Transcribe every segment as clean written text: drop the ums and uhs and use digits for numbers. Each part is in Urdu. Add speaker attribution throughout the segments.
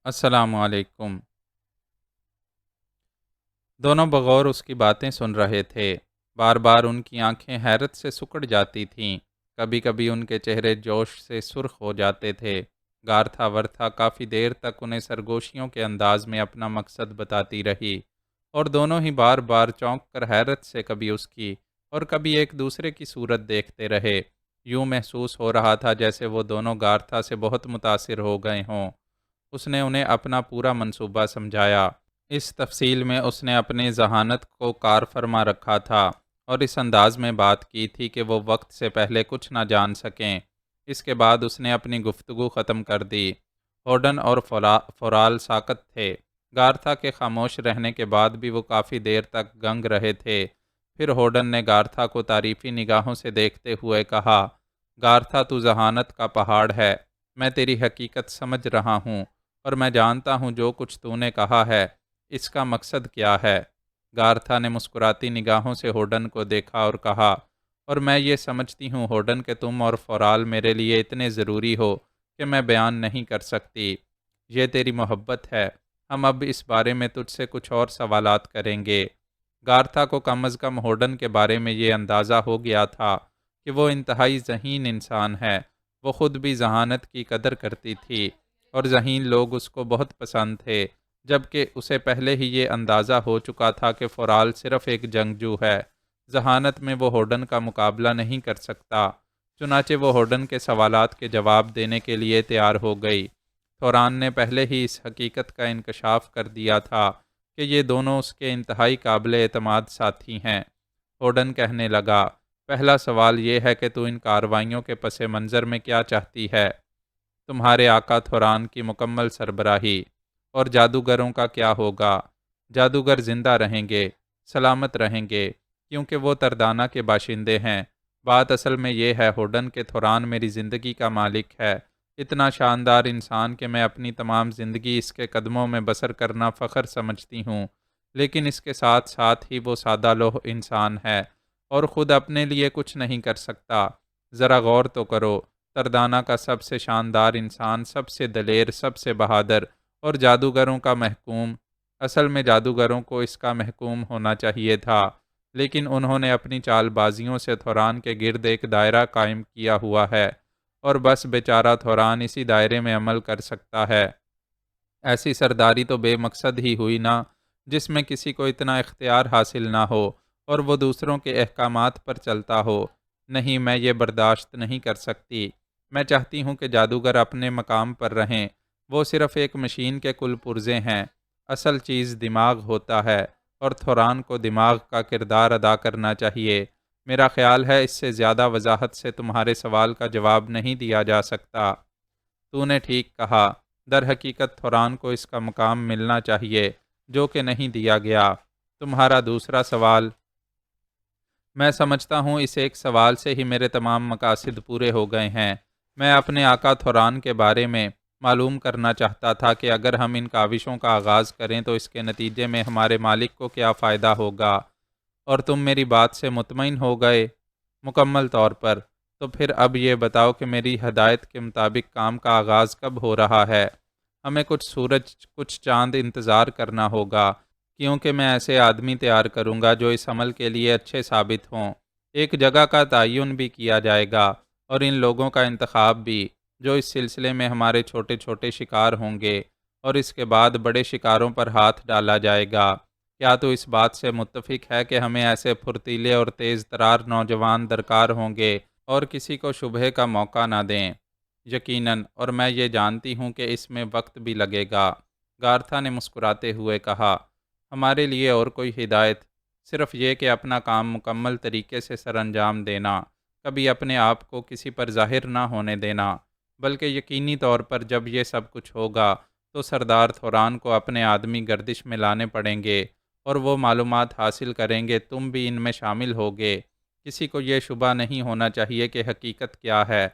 Speaker 1: السلام علیکم۔ دونوں بغور اس کی باتیں سن رہے تھے۔ بار بار ان کی آنکھیں حیرت سے سکڑ جاتی تھیں۔ کبھی کبھی ان کے چہرے جوش سے سرخ ہو جاتے تھے۔ گارتھا ورتھا کافی دیر تک انہیں سرگوشیوں کے انداز میں اپنا مقصد بتاتی رہی، اور دونوں ہی بار بار چونک کر حیرت سے کبھی اس کی اور کبھی ایک دوسرے کی صورت دیکھتے رہے۔ یوں محسوس ہو رہا تھا جیسے وہ دونوں گارتھا سے بہت متاثر ہو گئے ہوں۔ اس نے انہیں اپنا پورا منصوبہ سمجھایا۔ اس تفصیل میں اس نے اپنی ذہانت کو کار فرما رکھا تھا اور اس انداز میں بات کی تھی کہ وہ وقت سے پہلے کچھ نہ جان سکیں۔ اس کے بعد اس نے اپنی گفتگو ختم کر دی۔ ہورڈن اور فورال ساکت تھے۔ گارتھا کے خاموش رہنے کے بعد بھی وہ کافی دیر تک گنگ رہے تھے۔ پھر ہورڈن نے گارتھا کو تعریفی نگاہوں سے دیکھتے ہوئے کہا، گارتھا تو ذہانت کا پہاڑ ہے۔ میں تیری حقیقت سمجھ رہا ہوں اور میں جانتا ہوں جو کچھ تو نے کہا ہے اس کا مقصد کیا ہے۔ گارتھا نے مسکراتی نگاہوں سے ہورڈن کو دیکھا اور کہا، اور میں یہ سمجھتی ہوں ہورڈن کہ تم اور فورال میرے لیے اتنے ضروری ہو کہ میں بیان نہیں کر سکتی۔ یہ تیری محبت ہے۔ ہم اب اس بارے میں تجھ سے کچھ اور سوالات کریں گے۔ گارتھا کو کم از کم ہورڈن کے بارے میں یہ اندازہ ہو گیا تھا کہ وہ انتہائی ذہین انسان ہے۔ وہ خود بھی ذہانت کی قدر کرتی تھی اور ذہین لوگ اس کو بہت پسند تھے، جبکہ اسے پہلے ہی یہ اندازہ ہو چکا تھا کہ فورال صرف ایک جنگجو ہے۔ ذہانت میں وہ ہورڈن کا مقابلہ نہیں کر سکتا۔ چنانچہ وہ ہورڈن کے سوالات کے جواب دینے کے لیے تیار ہو گئی۔ تھوران نے پہلے ہی اس حقیقت کا انکشاف کر دیا تھا کہ یہ دونوں اس کے انتہائی قابل اعتماد ساتھی ہیں۔ ہورڈن کہنے لگا، پہلا سوال یہ ہے کہ تو ان کارروائیوں کے پس منظر میں کیا چاہتی ہے؟ تمہارے آقا تھوران کی مکمل سربراہی۔ اور جادوگروں کا کیا ہوگا؟ جادوگر زندہ رہیں گے، سلامت رہیں گے، کیونکہ وہ تردانہ کے باشندے ہیں۔ بات اصل میں یہ ہے ہورڈن کہ تھوران میری زندگی کا مالک ہے، اتنا شاندار انسان کہ میں اپنی تمام زندگی اس کے قدموں میں بسر کرنا فخر سمجھتی ہوں، لیکن اس کے ساتھ ساتھ ہی وہ سادہ لوح انسان ہے اور خود اپنے لیے کچھ نہیں کر سکتا۔ ذرا غور تو کرو، تردانہ کا سب سے شاندار انسان، سب سے دلیر، سب سے بہادر اور جادوگروں کا محکوم۔ اصل میں جادوگروں کو اس کا محکوم ہونا چاہیے تھا، لیکن انہوں نے اپنی چال بازیوں سے تھوران کے گرد ایک دائرہ قائم کیا ہوا ہے، اور بس بیچارہ تھوران اسی دائرے میں عمل کر سکتا ہے۔ ایسی سرداری تو بے مقصد ہی ہوئی نا، جس میں کسی کو اتنا اختیار حاصل نہ ہو اور وہ دوسروں کے احکامات پر چلتا ہو۔ نہیں، میں یہ برداشت نہیں کر سکتی۔ میں چاہتی ہوں کہ جادوگر اپنے مقام پر رہیں۔ وہ صرف ایک مشین کے کل پرزے ہیں۔ اصل چیز دماغ ہوتا ہے، اور تھوران کو دماغ کا کردار ادا کرنا چاہیے۔ میرا خیال ہے اس سے زیادہ وضاحت سے تمہارے سوال کا جواب نہیں دیا جا سکتا۔ تو نے ٹھیک کہا، در حقیقت تھوران کو اس کا مقام ملنا چاہیے جو کہ نہیں دیا گیا۔ تمہارا دوسرا سوال؟ میں سمجھتا ہوں اس ایک سوال سے ہی میرے تمام مقاصد پورے ہو گئے ہیں۔ میں اپنے آقا تھوران کے بارے میں معلوم کرنا چاہتا تھا کہ اگر ہم ان کاوشوں کا آغاز کریں تو اس کے نتیجے میں ہمارے مالک کو کیا فائدہ ہوگا، اور تم میری بات سے مطمئن ہو گئے؟ مکمل طور پر۔ تو پھر اب یہ بتاؤ کہ میری ہدایت کے مطابق کام کا آغاز کب ہو رہا ہے؟ ہمیں کچھ سورج، کچھ چاند انتظار کرنا ہوگا، کیونکہ میں ایسے آدمی تیار کروں گا جو اس عمل کے لیے اچھے ثابت ہوں۔ ایک جگہ کا تعین بھی کیا جائے گا اور ان لوگوں کا انتخاب بھی جو اس سلسلے میں ہمارے چھوٹے چھوٹے شکار ہوں گے، اور اس کے بعد بڑے شکاروں پر ہاتھ ڈالا جائے گا۔ کیا تو اس بات سے متفق ہے کہ ہمیں ایسے پھرتیلے اور تیز ترار نوجوان درکار ہوں گے اور کسی کو شبہے کا موقع نہ دیں؟ یقیناً، اور میں یہ جانتی ہوں کہ اس میں وقت بھی لگے گا۔ گارتھا نے مسکراتے ہوئے کہا، ہمارے لیے اور کوئی ہدایت؟ صرف یہ کہ اپنا کام مکمل طریقے سے سر انجام دینا، کبھی اپنے آپ کو کسی پر ظاہر نہ ہونے دینا، بلکہ یقینی طور پر جب یہ سب کچھ ہوگا تو سردار تھوران کو اپنے آدمی گردش میں لانے پڑیں گے اور وہ معلومات حاصل کریں گے، تم بھی ان میں شامل ہوگے۔ کسی کو یہ شبہ نہیں ہونا چاہیے کہ حقیقت کیا ہے۔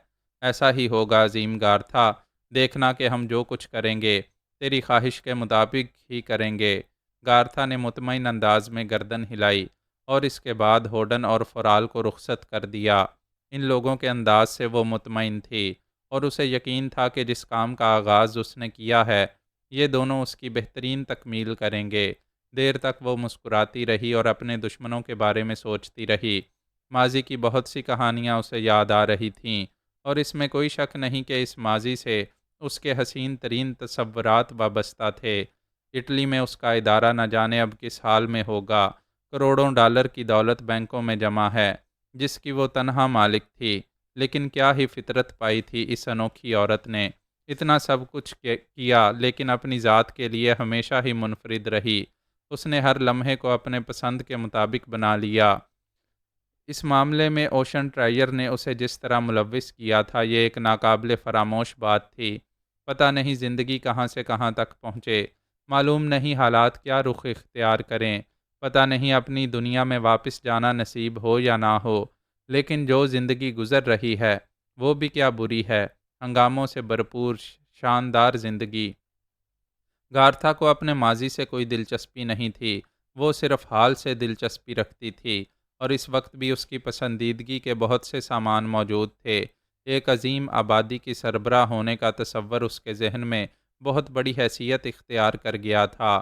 Speaker 1: ایسا ہی ہوگا عظیم گارتھا، دیکھنا کہ ہم جو کچھ کریں گے تیری خواہش کے مطابق ہی کریں گے۔ گارتھا نے مطمئن انداز میں گردن ہلائی اور اس کے بعد ہورڈن اور فورال کو رخصت کر دیا۔ ان لوگوں کے انداز سے وہ مطمئن تھی اور اسے یقین تھا کہ جس کام کا آغاز اس نے کیا ہے یہ دونوں اس کی بہترین تکمیل کریں گے۔ دیر تک وہ مسکراتی رہی اور اپنے دشمنوں کے بارے میں سوچتی رہی۔ ماضی کی بہت سی کہانیاں اسے یاد آ رہی تھیں، اور اس میں کوئی شک نہیں کہ اس ماضی سے اس کے حسین ترین تصورات وابستہ تھے۔ اٹلی میں اس کا ادارہ نہ جانے اب کس حال میں ہوگا۔ کروڑوں ڈالر کی دولت بینکوں میں جمع ہے، جس کی وہ تنہا مالک تھی۔ لیکن کیا ہی فطرت پائی تھی اس انوکھی عورت نے۔ اتنا سب کچھ کیا، لیکن اپنی ذات کے لیے ہمیشہ ہی منفرد رہی۔ اس نے ہر لمحے کو اپنے پسند کے مطابق بنا لیا۔ اس معاملے میں اوشن ٹرائیر نے اسے جس طرح ملوث کیا تھا، یہ ایک ناقابل فراموش بات تھی۔ پتہ نہیں زندگی کہاں سے کہاں تک پہنچے، معلوم نہیں حالات کیا رخ اختیار کریں، پتہ نہیں اپنی دنیا میں واپس جانا نصیب ہو یا نہ ہو، لیکن جو زندگی گزر رہی ہے وہ بھی کیا بری ہے، ہنگاموں سے بھرپور شاندار زندگی۔ گارتھا کو اپنے ماضی سے کوئی دلچسپی نہیں تھی، وہ صرف حال سے دلچسپی رکھتی تھی، اور اس وقت بھی اس کی پسندیدگی کے بہت سے سامان موجود تھے۔ ایک عظیم آبادی کی سربراہ ہونے کا تصور اس کے ذہن میں بہت بڑی حیثیت اختیار کر گیا تھا۔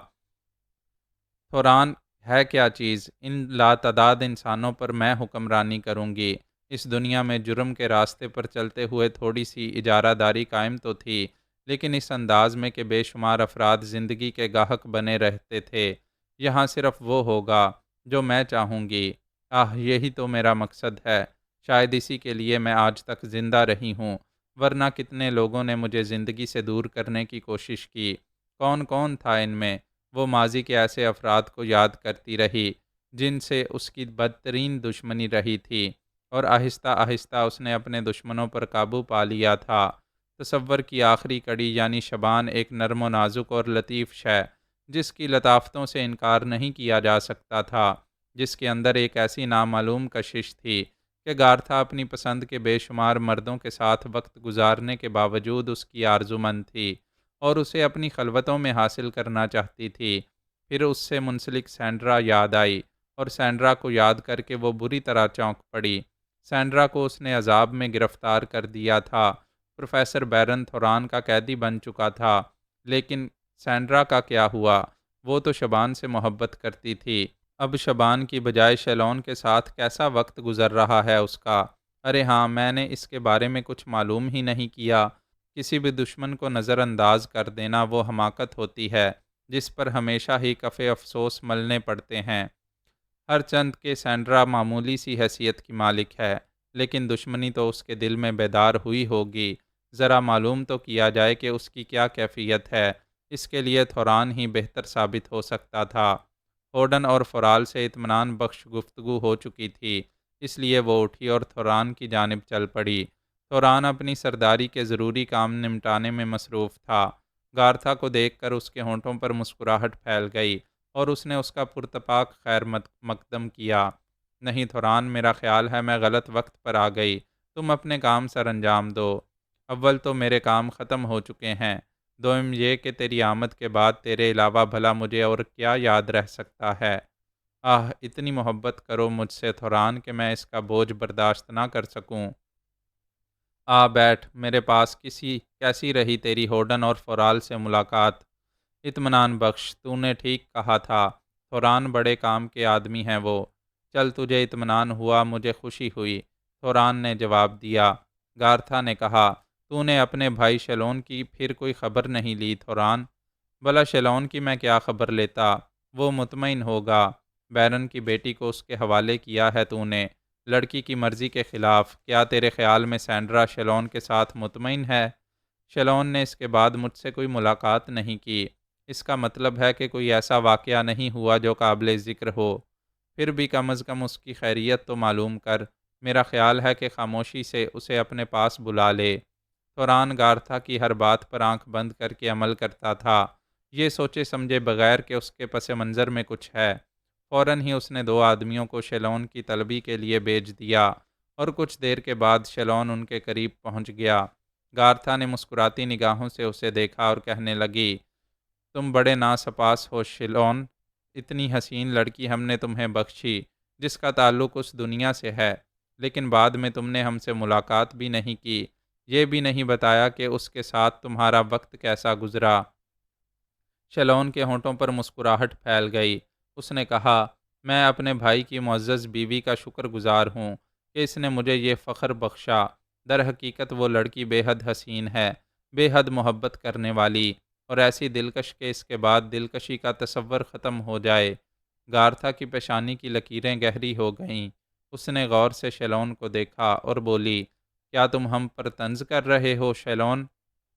Speaker 1: تھوران ہے کیا چیز؟ ان لاتعداد انسانوں پر میں حکمرانی کروں گی۔ اس دنیا میں جرم کے راستے پر چلتے ہوئے تھوڑی سی اجارہ داری قائم تو تھی، لیکن اس انداز میں کہ بے شمار افراد زندگی کے گاہک بنے رہتے تھے۔ یہاں صرف وہ ہوگا جو میں چاہوں گی۔ یہی تو میرا مقصد ہے۔ شاید اسی کے لیے میں آج تک زندہ رہی ہوں، ورنہ کتنے لوگوں نے مجھے زندگی سے دور کرنے کی کوشش کی۔ کون کون تھا ان میں؟ وہ ماضی کے ایسے افراد کو یاد کرتی رہی جن سے اس کی بدترین دشمنی رہی تھی، اور آہستہ آہستہ اس نے اپنے دشمنوں پر قابو پا لیا تھا۔ تصور کی آخری کڑی یعنی شبان ایک نرم و نازک اور لطیف شے، جس کی لطافتوں سے انکار نہیں کیا جا سکتا تھا، جس کے اندر ایک ایسی نامعلوم کشش تھی کہ گارتھا اپنی پسند کے بے شمار مردوں کے ساتھ وقت گزارنے کے باوجود اس کی آرزومند تھی، اور اسے اپنی خلوتوں میں حاصل کرنا چاہتی تھی۔ پھر اس سے منسلک سینڈرا یاد آئی، اور سینڈرا کو یاد کر کے وہ بری طرح چونک پڑی۔ سینڈرا کو اس نے عذاب میں گرفتار کر دیا تھا۔ پروفیسر بیرن تھوران کا قیدی بن چکا تھا، لیکن سینڈرا کا کیا ہوا؟ وہ تو شبان سے محبت کرتی تھی۔ اب شبان کی بجائے شیلون کے ساتھ کیسا وقت گزر رہا ہے اس کا؟ ارے ہاں، میں نے اس کے بارے میں کچھ معلوم ہی نہیں کیا۔ کسی بھی دشمن کو نظر انداز کر دینا وہ حماقت ہوتی ہے جس پر ہمیشہ ہی کفِ افسوس ملنے پڑتے ہیں۔ ہر چند کے سینڈرا معمولی سی حیثیت کی مالک ہے، لیکن دشمنی تو اس کے دل میں بیدار ہوئی ہوگی۔ ذرا معلوم تو کیا جائے کہ اس کی کیا کیفیت ہے۔ اس کے لیے تھوران ہی بہتر ثابت ہو سکتا تھا۔ ہوڈن اور فرال سے اطمینان بخش گفتگو ہو چکی تھی، اس لیے وہ اٹھی اور تھوران کی جانب چل پڑی۔ تھوران اپنی سرداری کے ضروری کام نمٹانے میں مصروف تھا۔ گارتھا کو دیکھ کر اس کے ہونٹوں پر مسکراہٹ پھیل گئی، اور اس نے اس کا پرتپاک خیر مقدم کیا۔ نہیں تھوران، میرا خیال ہے میں غلط وقت پر آ گئی۔ تم اپنے کام سر انجام دو۔ اول تو میرے کام ختم ہو چکے ہیں، دوم یہ کہ تیری آمد کے بعد تیرے علاوہ بھلا مجھے اور کیا یاد رہ سکتا ہے۔ اتنی محبت کرو مجھ سے تھوران کہ میں اس کا بوجھ برداشت نہ کر سکوں۔ بیٹھ میرے پاس۔ کیسی رہی تیری ہوڈن اور فرال سے ملاقات؟ اطمینان بخش۔ تو نے ٹھیک کہا تھا، تھوران بڑے کام کے آدمی ہیں وہ۔ چل، تجھے اطمینان ہوا، مجھے خوشی ہوئی، تھوران نے جواب دیا۔ گارتھا نے کہا، تو نے اپنے بھائی شیلون کی پھر کوئی خبر نہیں لی تھوران؟ بھلا شیلون کی میں کیا خبر لیتا؟ وہ مطمئن ہوگا۔ بیرن کی بیٹی کو اس کے حوالے کیا ہے تو نے، لڑکی کی مرضی کے خلاف۔ کیا تیرے خیال میں سینڈرا شیلون کے ساتھ مطمئن ہے؟ شیلون نے اس کے بعد مجھ سے کوئی ملاقات نہیں کی۔ اس کا مطلب ہے کہ کوئی ایسا واقعہ نہیں ہوا جو قابل ذکر ہو۔ پھر بھی کم از کم اس کی خیریت تو معلوم کر۔ میرا خیال ہے کہ خاموشی سے اسے اپنے پاس بلا لے۔ تھوران گارتھا کی ہر بات پر آنکھ بند کر کے عمل کرتا تھا، یہ سوچے سمجھے بغیر کہ اس کے پس منظر میں کچھ ہے۔ فوراً ہی اس نے 2 آدمیوں کو شیلون کی طلبی کے لیے بھیج دیا، اور کچھ دیر کے بعد شیلون ان کے قریب پہنچ گیا۔ گارتھا نے مسکراتی نگاہوں سے اسے دیکھا اور کہنے لگی، تم بڑے ناسپاس ہو شیلون۔ اتنی حسین لڑکی ہم نے تمہیں بخشی جس کا تعلق اس دنیا سے ہے، لیکن بعد میں تم نے ہم سے ملاقات بھی نہیں کی، یہ بھی نہیں بتایا کہ اس کے ساتھ تمہارا وقت کیسا گزرا۔ شیلون کے ہونٹوں پر مسکراہٹ پھیل گئی۔ اس نے کہا، میں اپنے بھائی کی معزز بیوی کا شکر گزار ہوں کہ اس نے مجھے یہ فخر بخشا۔ در حقیقت وہ لڑکی بے حد حسین ہے، بے حد محبت کرنے والی، اور ایسی دلکش کہ اس کے بعد دلکشی کا تصور ختم ہو جائے۔ گارتھا کی پیشانی کی لکیریں گہری ہو گئیں۔ اس نے غور سے شیلون کو دیکھا اور بولی، کیا تم ہم پر طنز کر رہے ہو شیلون؟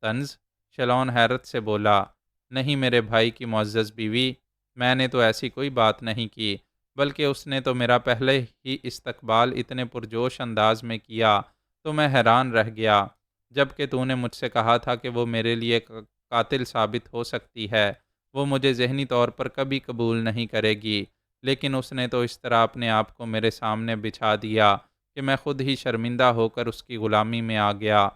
Speaker 1: طنز؟ شیلون حیرت سے بولا، نہیں میرے بھائی کی معزز بیوی، میں نے تو ایسی کوئی بات نہیں کی، بلکہ اس نے تو میرا پہلے ہی استقبال اتنے پرجوش انداز میں کیا تو میں حیران رہ گیا۔ جب کہ تو نے مجھ سے کہا تھا کہ وہ میرے لیے قاتل ثابت ہو سکتی ہے، وہ مجھے ذہنی طور پر کبھی قبول نہیں کرے گی، لیکن اس نے تو اس طرح اپنے آپ کو میرے سامنے بچھا دیا کہ میں خود ہی شرمندہ ہو کر اس کی غلامی میں آ گیا۔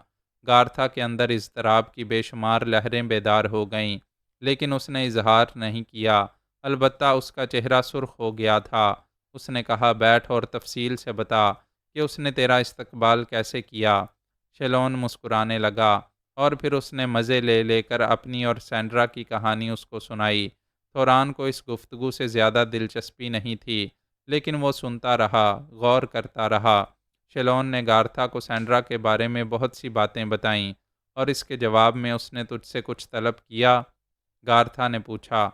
Speaker 1: گارتھا کے اندر اضطراب کی بے شمار لہریں بیدار ہو گئیں، لیکن اس نے اظہار نہیں کیا۔ البتہ اس کا چہرہ سرخ ہو گیا تھا۔ اس نے کہا، بیٹھ اور تفصیل سے بتا کہ اس نے تیرا استقبال کیسے کیا۔ شیلون مسکرانے لگا، اور پھر اس نے مزے لے لے کر اپنی اور سینڈرا کی کہانی اس کو سنائی۔ تھوران کو اس گفتگو سے زیادہ دلچسپی نہیں تھی، لیکن وہ سنتا رہا، غور کرتا رہا۔ شیلون نے گارتھا کو سینڈرا کے بارے میں بہت سی باتیں بتائیں، اور اس کے جواب میں اس نے تجھ سے کچھ طلب کیا؟ گارتھا نے پوچھا۔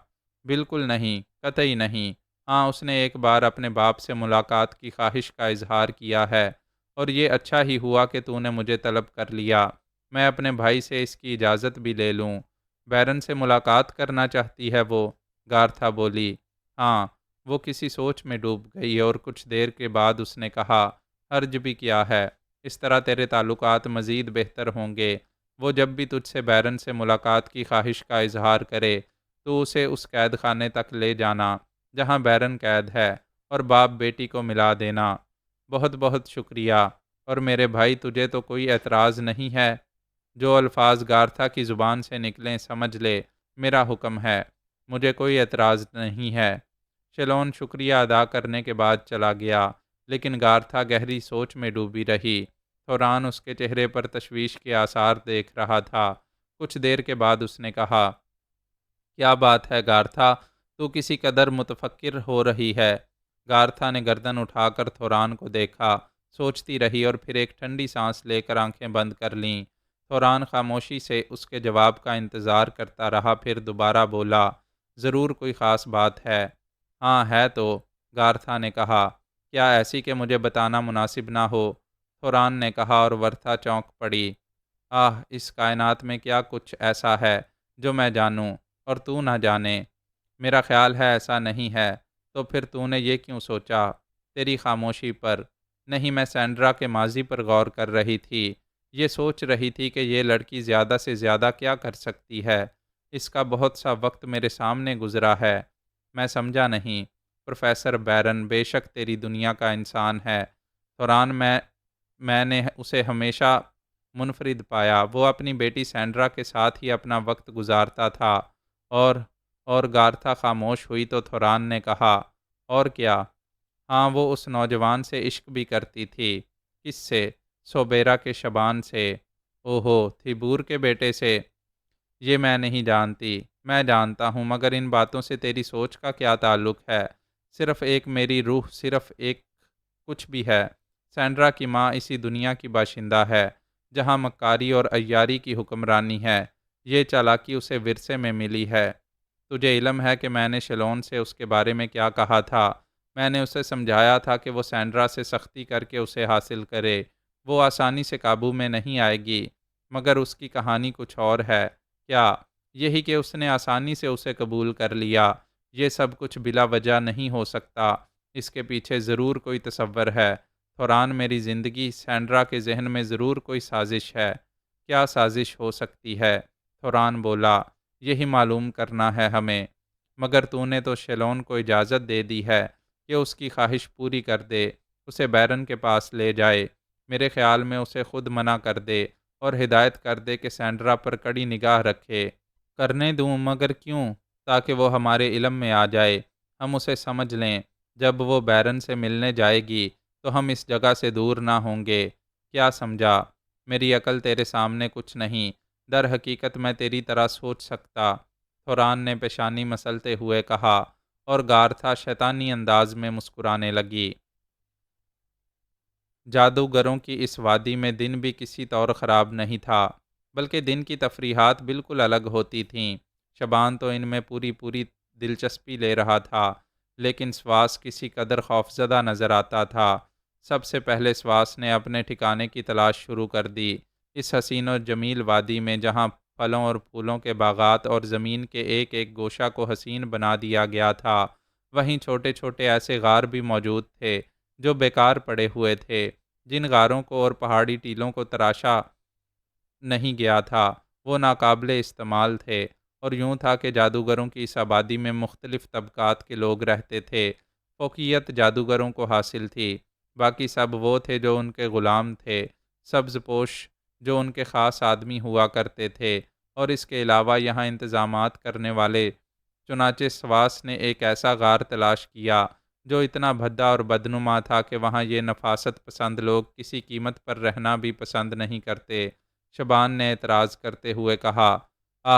Speaker 1: بالکل نہیں، قطعی نہیں۔ ہاں، اس نے ایک بار اپنے باپ سے ملاقات کی خواہش کا اظہار کیا ہے، اور یہ اچھا ہی ہوا کہ تو نے مجھے طلب کر لیا۔ میں اپنے بھائی سے اس کی اجازت بھی لے لوں۔ بیرن سے ملاقات کرنا چاہتی ہے وہ؟ گارتھا بولی۔ ہاں۔ وہ کسی سوچ میں ڈوب گئی اور کچھ دیر کے بعد اس نے کہا، حرج بھی کیا ہے، اس طرح تیرے تعلقات مزید بہتر ہوں گے۔ وہ جب بھی تجھ سے بیرن سے ملاقات کی خواہش کا اظہار کرے تو اسے اس قید خانے تک لے جانا جہاں بیرن قید ہے، اور باپ بیٹی کو ملا دینا۔ بہت بہت شکریہ۔ اور میرے بھائی، تجھے تو کوئی اعتراض نہیں ہے؟ جو الفاظ گارتھا کی زبان سے نکلیں سمجھ لے، میرا حکم ہے، مجھے کوئی اعتراض نہیں ہے۔ شیلون شکریہ ادا کرنے کے بعد چلا گیا، لیکن گارتھا گہری سوچ میں ڈوبی رہی۔ تھوران اس کے چہرے پر تشویش کے آثار دیکھ رہا تھا۔ کچھ دیر کے بعد اس نے کہا، کیا بات ہے گارتھا، تو کسی قدر متفکر ہو رہی ہے؟ گارتھا نے گردن اٹھا کر تھوران کو دیکھا، سوچتی رہی اور پھر ایک ٹھنڈی سانس لے کر آنکھیں بند کر لیں۔ تھوران خاموشی سے اس کے جواب کا انتظار کرتا رہا، پھر دوبارہ بولا، ضرور کوئی خاص بات ہے۔ ہاں ہے تو، گارتھا نے کہا، کیا ایسی کہ مجھے بتانا مناسب نہ ہو؟ تھوران نے کہا، اور ورتھا چونک پڑی۔ اس کائنات میں کیا کچھ ایسا ہے جو میں جانوں اور تو نہ جانے؟ میرا خیال ہے ایسا نہیں ہے۔ تو پھر تو نے یہ کیوں سوچا؟ تیری خاموشی پر؟ نہیں، میں سینڈرا کے ماضی پر غور کر رہی تھی۔ یہ سوچ رہی تھی کہ یہ لڑکی زیادہ سے زیادہ کیا کر سکتی ہے۔ اس کا بہت سا وقت میرے سامنے گزرا ہے۔ میں سمجھا نہیں۔ پروفیسر بیرن بے شک تیری دنیا کا انسان ہے، تھوران، میں نے اسے ہمیشہ منفرد پایا۔ وہ اپنی بیٹی سینڈرا کے ساتھ ہی اپنا وقت گزارتا تھا۔ اور گارتھا خاموش ہوئی تو تھوران نے کہا، اور کیا؟ ہاں، وہ اس نوجوان سے عشق بھی کرتی تھی۔ کس سے؟ سوبیرا کے شبان سے۔ اوہو، تھیبور کے بیٹے سے؟ یہ میں نہیں جانتی۔ میں جانتا ہوں، مگر ان باتوں سے تیری سوچ کا کیا تعلق ہے؟ صرف ایک میری روح، صرف ایک کچھ بھی ہے۔ سینڈرا کی ماں اسی دنیا کی باشندہ ہے جہاں مکاری اور عیاری کی حکمرانی ہے۔ یہ چالاکی اسے ورثے میں ملی ہے۔ تجھے علم ہے کہ میں نے شیلون سے اس کے بارے میں کیا کہا تھا؟ میں نے اسے سمجھایا تھا کہ وہ سینڈرا سے سختی کر کے اسے حاصل کرے۔ وہ آسانی سے قابو میں نہیں آئے گی، مگر اس کی کہانی کچھ اور ہے۔ کیا؟ یہی کہ اس نے آسانی سے اسے قبول کر لیا۔ یہ سب کچھ بلا وجہ نہیں ہو سکتا، اس کے پیچھے ضرور کوئی تصور ہے۔ تھوران، میری زندگی، سینڈرا کے ذہن میں ضرور کوئی سازش ہے۔ کیا سازش ہو سکتی ہے؟ تھوران بولا، یہی معلوم کرنا ہے ہمیں۔ مگر تو نے تو شیلون کو اجازت دے دی ہے کہ اس کی خواہش پوری کر دے، اسے بیرن کے پاس لے جائے۔ میرے خیال میں اسے خود منع کر دے اور ہدایت کر دے کہ سینڈرا پر کڑی نگاہ رکھے۔ کرنے دوں، مگر کیوں؟ تاکہ وہ ہمارے علم میں آ جائے، ہم اسے سمجھ لیں۔ جب وہ بیرن سے ملنے جائے گی تو ہم اس جگہ سے دور نہ ہوں گے۔ کیا سمجھا؟ میری عقل تیرے سامنے کچھ نہیں۔ در حقیقت میں تیری طرح سوچ سکتا۔ تھوران نے پیشانی مسلتے ہوئے کہا، اور گارتھا شیطانی انداز میں مسکرانے لگی۔ جادوگروں کی اس وادی میں دن بھی کسی طور خراب نہیں تھا، بلکہ دن کی تفریحات بالکل الگ ہوتی تھیں۔ شبان تو ان میں پوری دلچسپی لے رہا تھا، لیکن سواس کسی قدر خوفزدہ نظر آتا تھا۔ سب سے پہلے سواس نے اپنے ٹھکانے کی تلاش شروع کر دی۔ اس حسین و جمیل وادی میں جہاں پھلوں اور پھولوں کے باغات اور زمین کے ایک ایک گوشہ کو حسین بنا دیا گیا تھا، وہیں چھوٹے چھوٹے ایسے غار بھی موجود تھے جو بیکار پڑے ہوئے تھے۔ جن غاروں کو اور پہاڑی ٹیلوں کو تراشا نہیں گیا تھا وہ ناقابل استعمال تھے، اور یوں تھا کہ جادوگروں کی اس آبادی میں مختلف طبقات کے لوگ رہتے تھے۔ فوقیت جادوگروں کو حاصل تھی، باقی سب وہ تھے جو ان کے غلام تھے، سبز پوش جو ان کے خاص آدمی ہوا کرتے تھے، اور اس کے علاوہ یہاں انتظامات کرنے والے۔ چنانچہ سواس نے ایک ایسا غار تلاش کیا جو اتنا بھدا اور بدنما تھا کہ وہاں یہ نفاست پسند لوگ کسی قیمت پر رہنا بھی پسند نہیں کرتے۔ شبان نے اعتراض کرتے ہوئے کہا،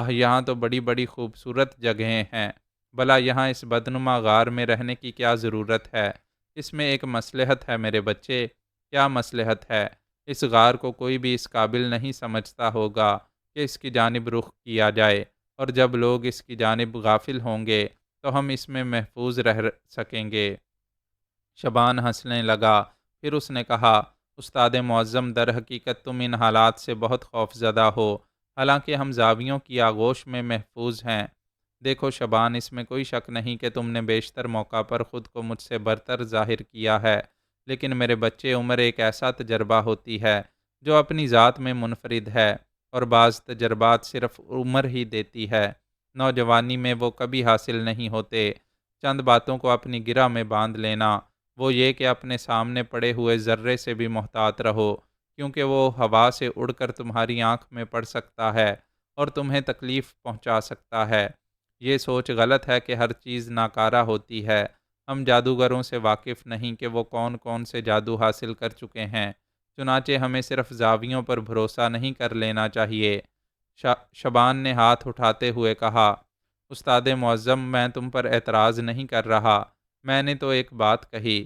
Speaker 1: یہاں تو بڑی بڑی خوبصورت جگہیں ہیں، بھلا یہاں اس بدنما غار میں رہنے کی کیا ضرورت ہے؟ اس میں ایک مصلحت ہے میرے بچے۔ کیا مصلحت ہے؟ اس غار کو کوئی بھی اس قابل نہیں سمجھتا ہوگا کہ اس کی جانب رخ کیا جائے، اور جب لوگ اس کی جانب غافل ہوں گے تو ہم اس میں محفوظ رہ سکیں گے۔ شبان ہنسنے لگا، پھر اس نے کہا، استاد معظم، در حقیقت تم ان حالات سے بہت خوف زدہ ہو، حالانکہ ہم زاویوں کی آغوش میں محفوظ ہیں۔ دیکھو شبان، اس میں کوئی شک نہیں کہ تم نے بیشتر موقع پر خود کو مجھ سے برتر ظاہر کیا ہے، لیکن میرے بچے، عمر ایک ایسا تجربہ ہوتی ہے جو اپنی ذات میں منفرد ہے، اور بعض تجربات صرف عمر ہی دیتی ہے، نوجوانی میں وہ کبھی حاصل نہیں ہوتے۔ چند باتوں کو اپنی گرہ میں باندھ لینا، وہ یہ کہ اپنے سامنے پڑے ہوئے ذرے سے بھی محتاط رہو، کیونکہ وہ ہوا سے اڑ کر تمہاری آنکھ میں پڑ سکتا ہے اور تمہیں تکلیف پہنچا سکتا ہے۔ یہ سوچ غلط ہے کہ ہر چیز ناکارہ ہوتی ہے۔ ہم جادوگروں سے واقف نہیں کہ وہ کون کون سے جادو حاصل کر چکے ہیں، چنانچہ ہمیں صرف زاویوں پر بھروسہ نہیں کر لینا چاہیے۔ شبان نے ہاتھ اٹھاتے ہوئے کہا، استاد معظم، میں تم پر اعتراض نہیں کر رہا، میں نے تو ایک بات کہی۔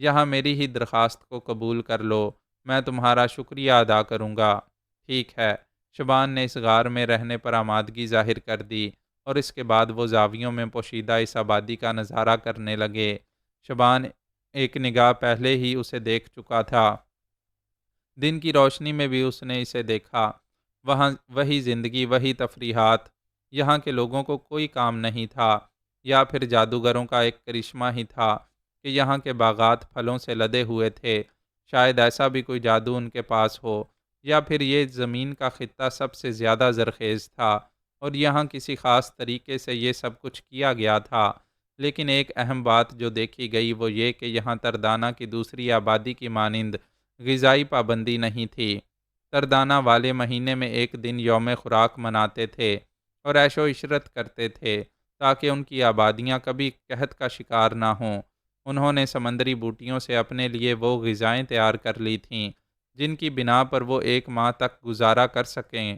Speaker 1: یہاں میری ہی درخواست کو قبول کر لو، میں تمہارا شکریہ ادا کروں گا۔ ٹھیک ہے۔ شبان نے اس غار میں رہنے پر آمادگی ظاہر کر دی، اور اس کے بعد وہ زاویوں میں پوشیدہ اس آبادی کا نظارہ کرنے لگے۔ شبان ایک نگاہ پہلے ہی اسے دیکھ چکا تھا، دن کی روشنی میں بھی اس نے اسے دیکھا۔ وہاں وہی زندگی، وہی تفریحات، یہاں کے لوگوں کو کوئی کام نہیں تھا، یا پھر جادوگروں کا ایک کرشمہ ہی تھا کہ یہاں کے باغات پھلوں سے لدے ہوئے تھے۔ شاید ایسا بھی کوئی جادو ان کے پاس ہو، یا پھر یہ زمین کا خطہ سب سے زیادہ زرخیز تھا، اور یہاں کسی خاص طریقے سے یہ سب کچھ کیا گیا تھا۔ لیکن ایک اہم بات جو دیکھی گئی وہ یہ کہ یہاں تردانہ کی دوسری آبادی کی مانند غذائی پابندی نہیں تھی۔ تردانہ والے مہینے میں ایک دن یوم خوراک مناتے تھے اور عیش و عشرت کرتے تھے تاکہ ان کی آبادیاں کبھی قحط کا شکار نہ ہوں۔ انہوں نے سمندری بوٹیوں سے اپنے لیے وہ غذائیں تیار کر لی تھیں جن کی بنا پر وہ 1 ماہ تک گزارا کر سکیں،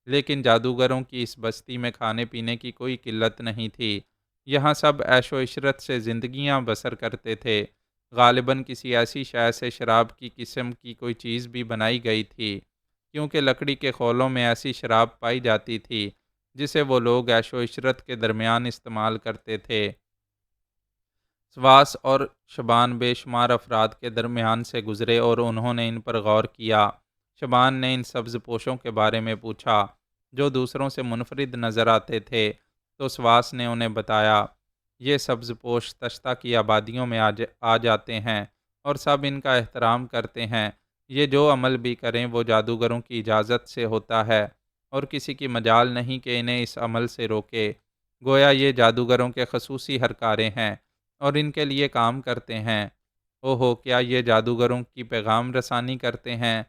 Speaker 1: لیکن جادوگروں کی اس بستی میں کھانے پینے کی کوئی قلت نہیں تھی۔ یہاں سب عیش و عشرت سے زندگیاں بسر کرتے تھے۔ غالباً کسی ایسی شے سے شراب کی قسم کی کوئی چیز بھی بنائی گئی تھی، کیونکہ لکڑی کے خولوں میں ایسی شراب پائی جاتی تھی جسے وہ لوگ عیش و عشرت کے درمیان استعمال کرتے تھے۔ سواس اور شبان بے شمار افراد کے درمیان سے گزرے اور انہوں نے ان پر غور کیا۔ شبان نے ان سبز پوشوں کے بارے میں پوچھا جو دوسروں سے منفرد نظر آتے تھے، تو سواس نے انہیں بتایا، یہ سبز پوش تشتا کی آبادیوں میں آ جاتے ہیں اور سب ان کا احترام کرتے ہیں۔ یہ جو عمل بھی کریں وہ جادوگروں کی اجازت سے ہوتا ہے، اور کسی کی مجال نہیں کہ انہیں اس عمل سے روکے۔ گویا یہ جادوگروں کے خصوصی ہرکارے ہیں اور ان کے لیے کام کرتے ہیں۔ اوہو، کیا یہ جادوگروں کی پیغام رسانی کرتے ہیں؟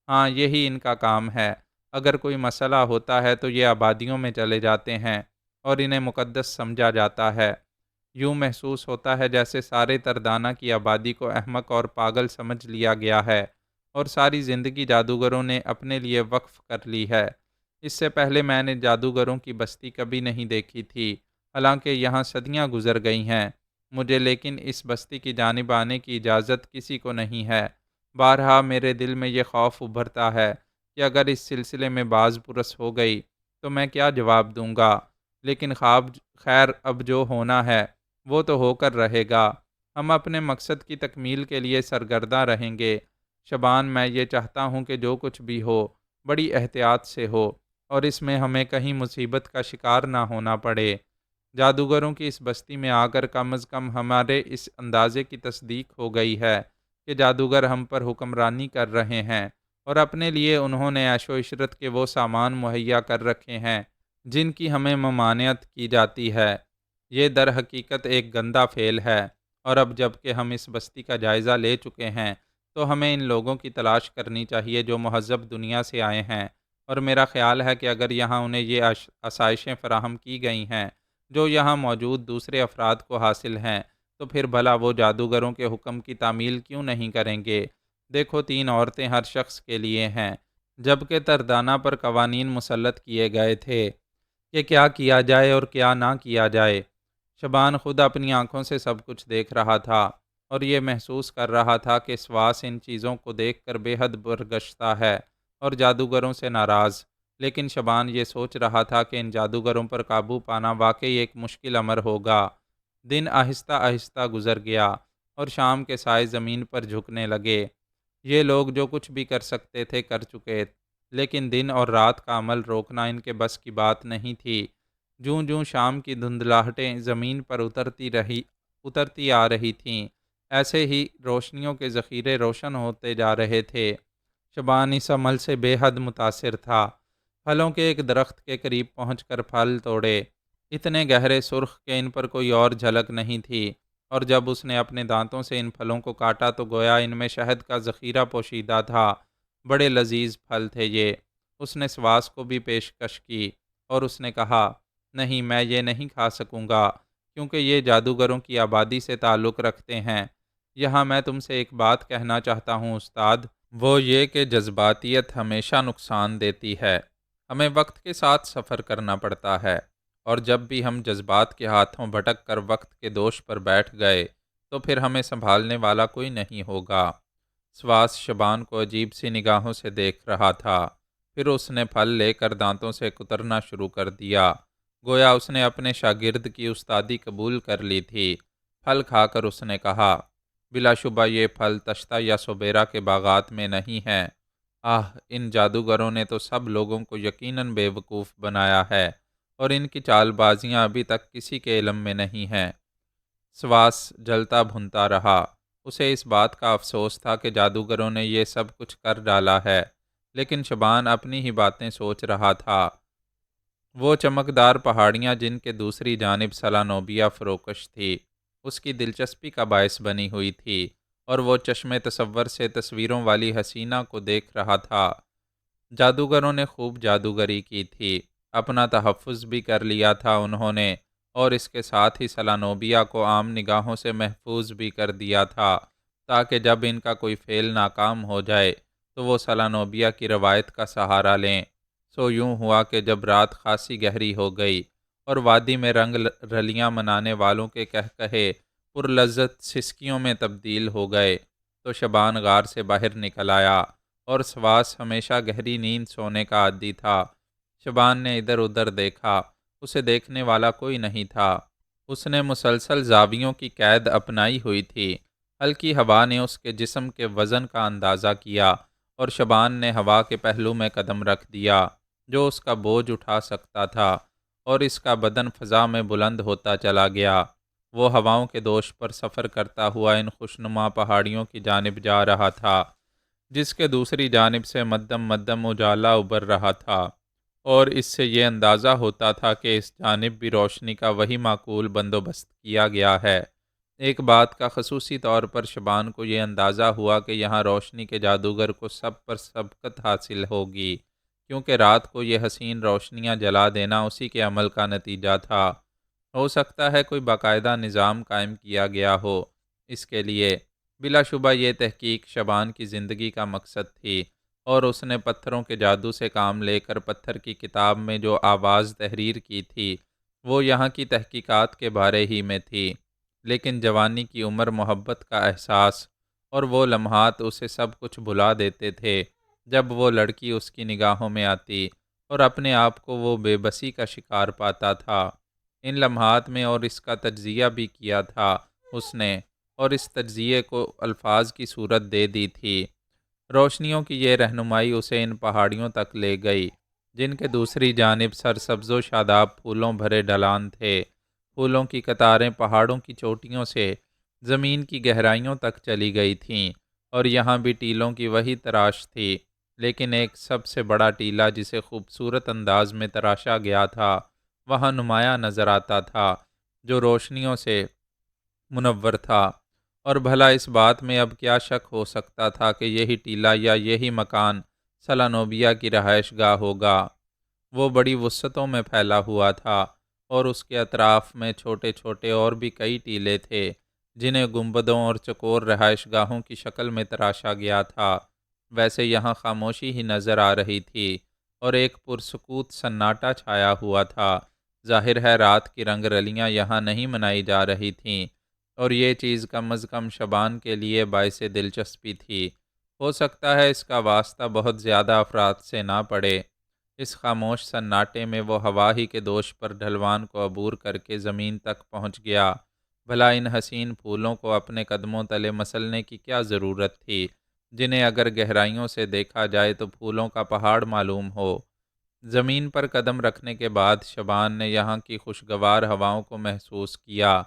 Speaker 1: ہاں، یہی ان کا کام ہے۔ اگر کوئی مسئلہ ہوتا ہے تو یہ آبادیوں میں چلے جاتے ہیں اور انہیں مقدس سمجھا جاتا ہے۔ یوں محسوس ہوتا ہے جیسے سارے تردانہ کی آبادی کو احمق اور پاگل سمجھ لیا گیا ہے اور ساری زندگی جادوگروں نے اپنے لیے وقف کر لی ہے۔ اس سے پہلے میں نے جادوگروں کی بستی کبھی نہیں دیکھی تھی، حالانکہ یہاں صدیاں گزر گئی ہیں۔ مجھے لیکن اس بستی کی جانب آنے کی اجازت کسی کو نہیں ہے۔ بارہا میرے دل میں یہ خوف ابھرتا ہے کہ اگر اس سلسلے میں باز پرس ہو گئی تو میں کیا جواب دوں گا، لیکن خیر اب جو ہونا ہے وہ تو ہو کر رہے گا۔ ہم اپنے مقصد کی تکمیل کے لیے سرگرداں رہیں گے۔ شبان، میں یہ چاہتا ہوں کہ جو کچھ بھی ہو بڑی احتیاط سے ہو اور اس میں ہمیں کہیں مصیبت کا شکار نہ ہونا پڑے۔ جادوگروں کی اس بستی میں آ کر کم از کم ہمارے اس اندازے کی تصدیق ہو گئی ہے کہ جادوگر ہم پر حکمرانی کر رہے ہیں اور اپنے لیے انہوں نے عیش و عشرت کے وہ سامان مہیا کر رکھے ہیں جن کی ہمیں ممانعت کی جاتی ہے۔ یہ در حقیقت ایک گندا فعل ہے، اور اب جب کہ ہم اس بستی کا جائزہ لے چکے ہیں تو ہمیں ان لوگوں کی تلاش کرنی چاہیے جو مہذب دنیا سے آئے ہیں، اور میرا خیال ہے کہ اگر یہاں انہیں یہ آسائشیں فراہم کی گئی ہیں جو یہاں موجود دوسرے افراد کو حاصل ہیں، تو پھر بھلا وہ جادوگروں کے حکم کی تعمیل کیوں نہیں کریں گے؟ دیکھو، 3 عورتیں ہر شخص کے لیے ہیں، جبکہ تردانہ پر قوانین مسلط کیے گئے تھے کہ کیا کیا جائے اور کیا نہ کیا جائے۔ شبان خود اپنی آنکھوں سے سب کچھ دیکھ رہا تھا اور یہ محسوس کر رہا تھا کہ سواس ان چیزوں کو دیکھ کر بے حد برگشتہ ہے اور جادوگروں سے ناراض۔ لیکن شبان یہ سوچ رہا تھا کہ ان جادوگروں پر قابو پانا واقعی ایک مشکل امر ہوگا۔ دن آہستہ آہستہ گزر گیا اور شام کے سائے زمین پر جھکنے لگے۔ یہ لوگ جو کچھ بھی کر سکتے تھے کر چکے، لیکن دن اور رات کا عمل روکنا ان کے بس کی بات نہیں تھی۔ جوں جوں شام کی دھندلاہٹیں زمین پر اترتی آ رہی تھیں، ایسے ہی روشنیوں کے ذخیرے روشن ہوتے جا رہے تھے۔ شبان اس عمل سے بے حد متاثر تھا۔ پھلوں کے ایک درخت کے قریب پہنچ کر پھل توڑے، اتنے گہرے سرخ کہ ان پر کوئی اور جھلک نہیں تھی، اور جب اس نے اپنے دانتوں سے ان پھلوں کو کاٹا تو گویا ان میں شہد کا ذخیرہ پوشیدہ تھا۔ بڑے لذیذ پھل تھے یہ۔ اس نے سواس کو بھی پیشکش کی اور اس نے کہا، نہیں، میں یہ نہیں کھا سکوں گا کیونکہ یہ جادوگروں کی آبادی سے تعلق رکھتے ہیں۔ یہاں میں تم سے ایک بات کہنا چاہتا ہوں استاد، وہ یہ کہ جذباتیت ہمیشہ نقصان دیتی ہے۔ ہمیں وقت کے ساتھ سفر کرنا پڑتا ہے، اور جب بھی ہم جذبات کے ہاتھوں بھٹک کر وقت کے دوش پر بیٹھ گئے تو پھر ہمیں سنبھالنے والا کوئی نہیں ہوگا۔ سواس شبان کو عجیب سی نگاہوں سے دیکھ رہا تھا، پھر اس نے پھل لے کر دانتوں سے کترنا شروع کر دیا، گویا اس نے اپنے شاگرد کی استادی قبول کر لی تھی۔ پھل کھا کر اس نے کہا، بلا شبہ یہ پھل تشتہ یا سوبیرا کے باغات میں نہیں ہیں۔ ان جادوگروں نے تو سب لوگوں کو یقیناً بے وقوف بنایا ہے، اور ان کی چال بازیاں ابھی تک کسی کے علم میں نہیں ہیں۔ سواس جلتا بھنتا رہا۔ اسے اس بات کا افسوس تھا کہ جادوگروں نے یہ سب کچھ کر ڈالا ہے، لیکن شبان اپنی ہی باتیں سوچ رہا تھا۔ وہ چمکدار پہاڑیاں جن کے دوسری جانب سلانوبیا فروکش تھی، اس کی دلچسپی کا باعث بنی ہوئی تھی، اور وہ چشم تصور سے تصویروں والی حسینہ کو دیکھ رہا تھا۔ جادوگروں نے خوب جادوگری کی تھی، اپنا تحفظ بھی کر لیا تھا انہوں نے، اور اس کے ساتھ ہی سلانوبیا کو عام نگاہوں سے محفوظ بھی کر دیا تھا، تاکہ جب ان کا کوئی فعل ناکام ہو جائے تو وہ سلانوبیا کی روایت کا سہارا لیں۔ سو یوں ہوا کہ جب رات خاصی گہری ہو گئی اور وادی میں رنگ رلیاں منانے والوں کے کہے پرلذت سسکیوں میں تبدیل ہو گئے تو شبان غار سے باہر نکل آیا، اور سواس ہمیشہ گہری نیند سونے کا عادی تھا۔ شبان نے ادھر ادھر دیکھا، اسے دیکھنے والا کوئی نہیں تھا۔ اس نے مسلسل زاویوں کی قید اپنائی ہوئی تھی۔ ہلکی ہوا نے اس کے جسم کے وزن کا اندازہ کیا، اور شبان نے ہوا کے پہلو میں قدم رکھ دیا جو اس کا بوجھ اٹھا سکتا تھا، اور اس کا بدن فضا میں بلند ہوتا چلا گیا۔ وہ ہواؤں کے دوش پر سفر کرتا ہوا ان خوشنما پہاڑیوں کی جانب جا رہا تھا، جس کے دوسری جانب سے مدھم مدھم اجالا ابھر رہا تھا، اور اس سے یہ اندازہ ہوتا تھا کہ اس جانب بھی روشنی کا وہی معقول بندوبست کیا گیا ہے۔ ایک بات کا خصوصی طور پر شبان کو یہ اندازہ ہوا کہ یہاں روشنی کے جادوگر کو سب پر سبقت حاصل ہوگی، کیونکہ رات کو یہ حسین روشنیاں جلا دینا اسی کے عمل کا نتیجہ تھا۔ ہو سکتا ہے کوئی باقاعدہ نظام قائم کیا گیا ہو اس کے لیے۔ بلا شبہ یہ تحقیق شبان کی زندگی کا مقصد تھی، اور اس نے پتھروں کے جادو سے کام لے کر پتھر کی کتاب میں جو آواز تحریر کی تھی وہ یہاں کی تحقیقات کے بارے ہی میں تھی، لیکن جوانی کی عمر، محبت کا احساس اور وہ لمحات اسے سب کچھ بھلا دیتے تھے جب وہ لڑکی اس کی نگاہوں میں آتی اور اپنے آپ کو وہ بے بسی کا شکار پاتا تھا۔ ان لمحات میں اور اس کا تجزیہ بھی کیا تھا اس نے، اور اس تجزیے کو الفاظ کی صورت دے دی تھی۔ روشنیوں کی یہ رہنمائی اسے ان پہاڑیوں تک لے گئی جن کے دوسری جانب سرسبز و شاداب پھولوں بھرے ڈھلان تھے۔ پھولوں کی قطاریں پہاڑوں کی چوٹیوں سے زمین کی گہرائیوں تک چلی گئی تھیں، اور یہاں بھی ٹیلوں کی وہی تراش تھی، لیکن ایک سب سے بڑا ٹیلہ جسے خوبصورت انداز میں تراشا گیا تھا وہاں نمایاں نظر آتا تھا، جو روشنیوں سے منور تھا۔ اور بھلا اس بات میں اب کیا شک ہو سکتا تھا کہ یہی ٹیلہ یا یہی مکان سلانوبیا کی رہائش گاہ ہوگا۔ وہ بڑی وسعتوں میں پھیلا ہوا تھا، اور اس کے اطراف میں چھوٹے چھوٹے اور بھی کئی ٹیلے تھے جنہیں گنبدوں اور چکور رہائش گاہوں کی شکل میں تراشا گیا تھا۔ ویسے یہاں خاموشی ہی نظر آ رہی تھی اور ایک پرسکوت سناٹا چھایا ہوا تھا۔ ظاہر ہے رات کی رنگ رلیاں یہاں نہیں منائی جا رہی تھیں، اور یہ چیز کم از کم شبان کے لیے باعث دلچسپی تھی۔ ہو سکتا ہے اس کا واسطہ بہت زیادہ افراد سے نہ پڑے۔ اس خاموش سناٹے میں وہ ہوا ہی کے دوش پر ڈھلوان کو عبور کر کے زمین تک پہنچ گیا۔ بھلا ان حسین پھولوں کو اپنے قدموں تلے مسلنے کی کیا ضرورت تھی، جنہیں اگر گہرائیوں سے دیکھا جائے تو پھولوں کا پہاڑ معلوم ہو۔ زمین پر قدم رکھنے کے بعد شبان نے یہاں کی خوشگوار ہواؤں کو محسوس کیا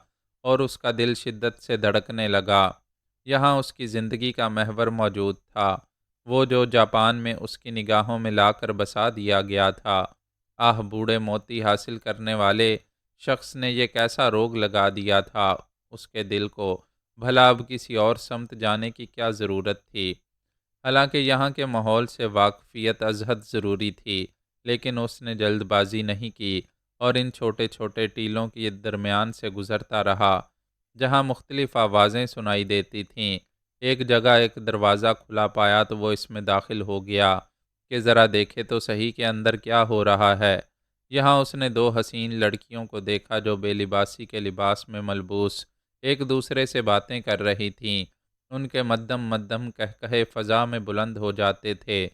Speaker 1: اور اس کا دل شدت سے دھڑکنے لگا۔ یہاں اس کی زندگی کا محور موجود تھا، وہ جو جاپان میں اس کی نگاہوں میں لا کر بسا دیا گیا تھا۔ آہ، بوڑھے موتی حاصل کرنے والے شخص نے یہ کیسا روگ لگا دیا تھا اس کے دل کو، بھلا اب کسی اور سمت جانے کی کیا ضرورت تھی؟ حالانکہ یہاں کے ماحول سے واقفیت ازحد ضروری تھی، لیکن اس نے جلد بازی نہیں کی اور ان چھوٹے چھوٹے ٹیلوں کے درمیان سے گزرتا رہا جہاں مختلف آوازیں سنائی دیتی تھیں۔ ایک جگہ ایک دروازہ کھلا پایا تو وہ اس میں داخل ہو گیا کہ ذرا دیکھے تو صحیح کہ اندر کیا ہو رہا ہے۔ یہاں اس نے دو حسین لڑکیوں کو دیکھا جو بے لباسی کے لباس میں ملبوس ایک دوسرے سے باتیں کر رہی تھیں۔ ان کے مدھم مدھم کہکہے فضا میں بلند ہو جاتے تھے۔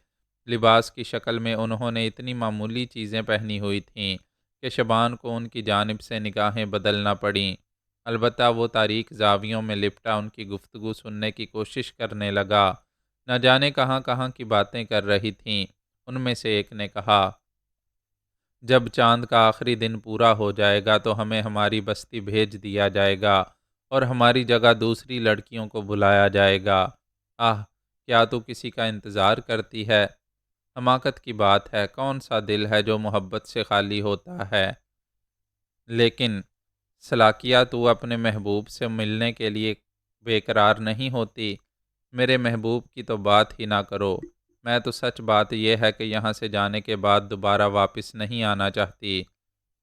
Speaker 1: لباس کی شکل میں انہوں نے اتنی معمولی چیزیں پہنی ہوئی تھیں کہ شبان کو ان کی جانب سے نگاہیں بدلنا پڑیں۔ البتہ وہ تاریک زاویوں میں لپٹا ان کی گفتگو سننے کی کوشش کرنے لگا۔ نہ جانے کہاں کہاں کی باتیں کر رہی تھیں۔ ان میں سے ایک نے کہا، جب چاند کا آخری دن پورا ہو جائے گا تو ہمیں ہماری بستی بھیج دیا جائے گا اور ہماری جگہ دوسری لڑکیوں کو بلایا جائے گا۔ آہ، کیا تو کسی کا انتظار کرتی ہے؟ حماقت کی بات ہے، کون سا دل ہے جو محبت سے خالی ہوتا ہے؟ لیکن سلاکیہ، تو اپنے محبوب سے ملنے کے لیے بے قرار نہیں ہوتی؟ میرے محبوب کی تو بات ہی نہ کرو۔ میں تو سچ بات یہ ہے کہ یہاں سے جانے کے بعد دوبارہ واپس نہیں آنا چاہتی۔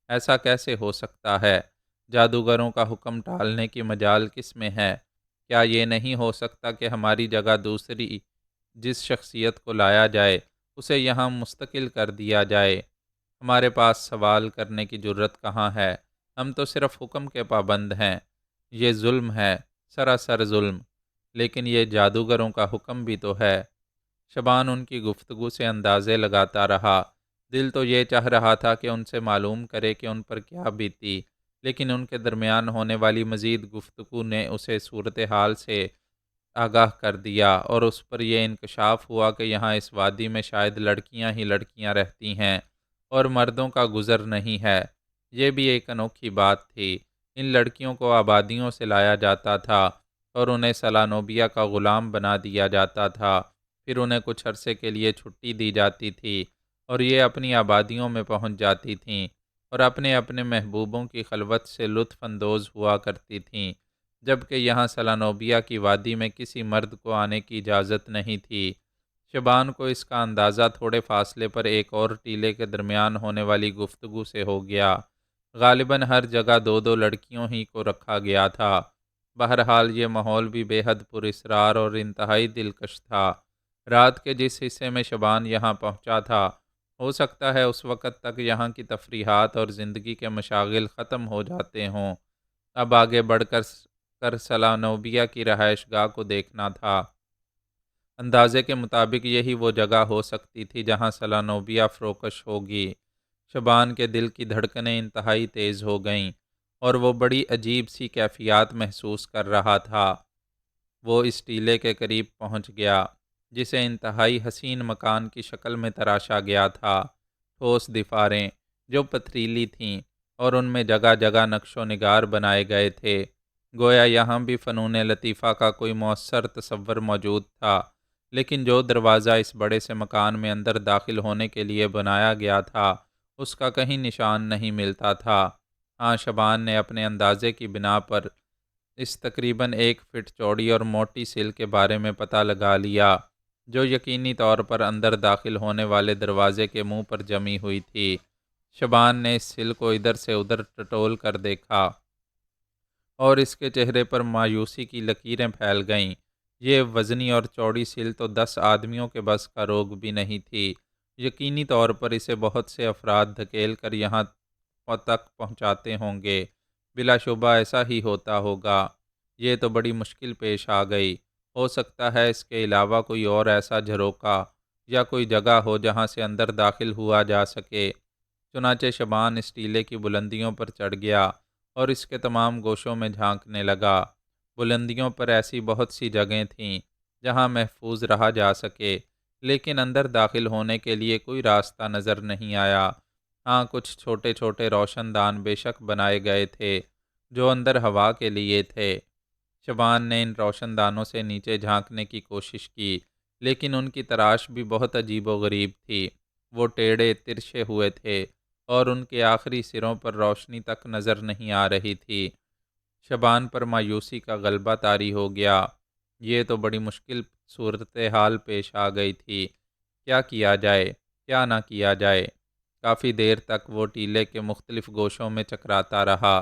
Speaker 1: ایسا کیسے ہو سکتا ہے؟ جادوگروں کا حکم ٹالنے کی مجال کس میں ہے؟ کیا یہ نہیں ہو سکتا کہ ہماری جگہ دوسری جس شخصیت کو لایا جائے اسے یہاں مستقل کر دیا جائے؟ ہمارے پاس سوال کرنے کی جرت کہاں ہے؟ ہم تو صرف حکم کے پابند ہیں۔ یہ ظلم ہے، سراسر ظلم۔ لیکن یہ جادوگروں کا حکم بھی تو ہے۔ شبان ان کی گفتگو سے اندازے لگاتا رہا۔ دل تو یہ چاہ رہا تھا کہ ان سے معلوم کرے کہ ان پر کیا بیتی، لیکن ان کے درمیان ہونے والی مزید گفتگو نے اسے صورتحال سے آگاہ کر دیا، اور اس پر یہ انکشاف ہوا کہ یہاں اس وادی میں شاید لڑکیاں ہی لڑکیاں رہتی ہیں اور مردوں کا گزر نہیں ہے۔ یہ بھی ایک انوکھی بات تھی۔ ان لڑکیوں کو آبادیوں سے لایا جاتا تھا اور انہیں سلانوبیا کا غلام بنا دیا جاتا تھا، پھر انہیں کچھ عرصے کے لیے چھٹی دی جاتی تھی اور یہ اپنی آبادیوں میں پہنچ جاتی تھیں اور اپنے اپنے محبوبوں کی خلوت سے لطف اندوز ہوا کرتی تھیں، جبکہ یہاں سلانوبیا کی وادی میں کسی مرد کو آنے کی اجازت نہیں تھی۔ شبان کو اس کا اندازہ تھوڑے فاصلے پر ایک اور ٹیلے کے درمیان ہونے والی گفتگو سے ہو گیا۔ غالباً ہر جگہ دو دو لڑکیوں ہی کو رکھا گیا تھا۔ بہرحال یہ ماحول بھی بے حد پراسرار اور انتہائی دلکش تھا۔ رات کے جس حصے میں شبان یہاں پہنچا تھا، ہو سکتا ہے اس وقت تک یہاں کی تفریحات اور زندگی کے مشاغل ختم ہو جاتے ہوں۔ اب آگے بڑھ کر سلانوبیا کی رہائش گاہ کو دیکھنا تھا۔ اندازے کے مطابق یہی وہ جگہ ہو سکتی تھی جہاں سلانوبیا فروکش ہوگی۔ شبان کے دل کی دھڑکنیں انتہائی تیز ہو گئیں اور وہ بڑی عجیب سی کیفیات محسوس کر رہا تھا۔ وہ اس ٹیلے کے قریب پہنچ گیا جسے انتہائی حسین مکان کی شکل میں تراشا گیا تھا۔ ٹھوس دیواریں جو پتھریلی تھیں اور ان میں جگہ جگہ نقش و نگار بنائے گئے تھے، گویا یہاں بھی فنون لطیفہ کا کوئی مؤثر تصور موجود تھا۔ لیکن جو دروازہ اس بڑے سے مکان میں اندر داخل ہونے کے لیے بنایا گیا تھا، اس کا کہیں نشان نہیں ملتا تھا۔ ہاں، شبان نے اپنے اندازے کی بنا پر اس تقریباً 1 فٹ چوڑی اور موٹی سل کے بارے میں پتہ لگا لیا، جو یقینی طور پر اندر داخل ہونے والے دروازے کے منہ پر جمی ہوئی تھی۔ شبان نے اس سل کو ادھر سے ادھر ٹٹول کر دیکھا اور اس کے چہرے پر مایوسی کی لکیریں پھیل گئیں۔ یہ وزنی اور چوڑی سل تو 10 آدمیوں کے بس کا روگ بھی نہیں تھی۔ یقینی طور پر اسے بہت سے افراد دھکیل کر یہاں تک پہنچاتے ہوں گے۔ بلا شبہ ایسا ہی ہوتا ہوگا۔ یہ تو بڑی مشکل پیش آ گئی۔ ہو سکتا ہے اس کے علاوہ کوئی اور ایسا جھروکا یا کوئی جگہ ہو جہاں سے اندر داخل ہوا جا سکے۔ چنانچہ شبان اس ٹیلے کی بلندیوں پر چڑھ گیا اور اس کے تمام گوشوں میں جھانکنے لگا۔ بلندیوں پر ایسی بہت سی جگہیں تھیں جہاں محفوظ رہا جا سکے، لیکن اندر داخل ہونے کے لیے کوئی راستہ نظر نہیں آیا۔ ہاں، کچھ چھوٹے چھوٹے روشن دان بے شک بنائے گئے تھے جو اندر ہوا کے لیے تھے۔ شبان نے ان روشن دانوں سے نیچے جھانکنے کی کوشش کی، لیکن ان کی تراش بھی بہت عجیب و غریب تھی۔ وہ ٹیڑھے ترچھے ہوئے تھے اور ان کے آخری سروں پر روشنی تک نظر نہیں آ رہی تھی۔ شبان پر مایوسی کا غلبہ طاری ہو گیا۔ یہ تو بڑی مشکل صورتحال پیش آ گئی تھی۔ کیا کیا جائے، کیا نہ کیا جائے؟ کافی دیر تک وہ ٹیلے کے مختلف گوشوں میں چکراتا رہا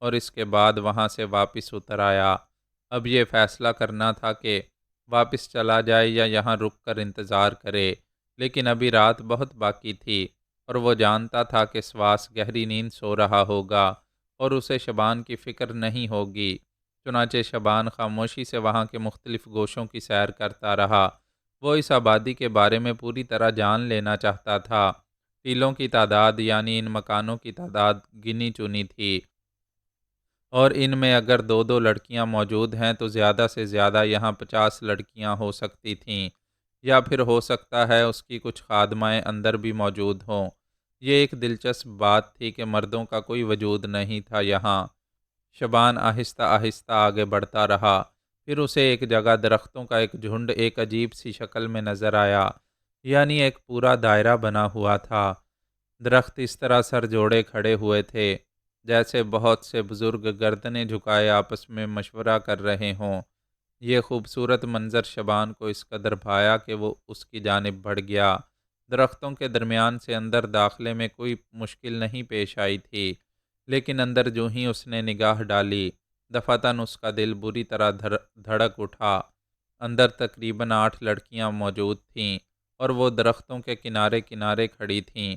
Speaker 1: اور اس کے بعد وہاں سے واپس اتر آیا۔ اب یہ فیصلہ کرنا تھا کہ واپس چلا جائے یا یہاں رک کر انتظار کرے، لیکن ابھی رات بہت باقی تھی اور وہ جانتا تھا کہ سواس گہری نیند سو رہا ہوگا اور اسے شبان کی فکر نہیں ہوگی۔ چنانچہ شبان خاموشی سے وہاں کے مختلف گوشوں کی سیر کرتا رہا۔ وہ اس آبادی کے بارے میں پوری طرح جان لینا چاہتا تھا۔ ٹیلوں کی تعداد یعنی ان مکانوں کی تعداد گنی چنی تھی، اور ان میں اگر 2 لڑکیاں موجود ہیں تو زیادہ سے زیادہ یہاں 50 لڑکیاں ہو سکتی تھیں، یا پھر ہو سکتا ہے اس کی کچھ خادمائیں اندر بھی موجود ہوں۔ یہ ایک دلچسپ بات تھی کہ مردوں کا کوئی وجود نہیں تھا یہاں۔ شبان آہستہ آہستہ آگے بڑھتا رہا، پھر اسے ایک جگہ درختوں کا ایک جھنڈ ایک عجیب سی شکل میں نظر آیا، یعنی ایک پورا دائرہ بنا ہوا تھا۔ درخت اس طرح سر جوڑے کھڑے ہوئے تھے جیسے بہت سے بزرگ گردنیں جھکائے آپس میں مشورہ کر رہے ہوں۔ یہ خوبصورت منظر شبان کو اس قدر بھایا کہ وہ اس کی جانب بڑھ گیا۔ درختوں کے درمیان سے اندر داخلے میں کوئی مشکل نہیں پیش آئی تھی، لیکن اندر جو ہی اس نے نگاہ ڈالی، دفعتاً اس کا دل بری طرح دھڑک اٹھا۔ اندر تقریباً 8 لڑکیاں موجود تھیں اور وہ درختوں کے کنارے کنارے کھڑی تھیں۔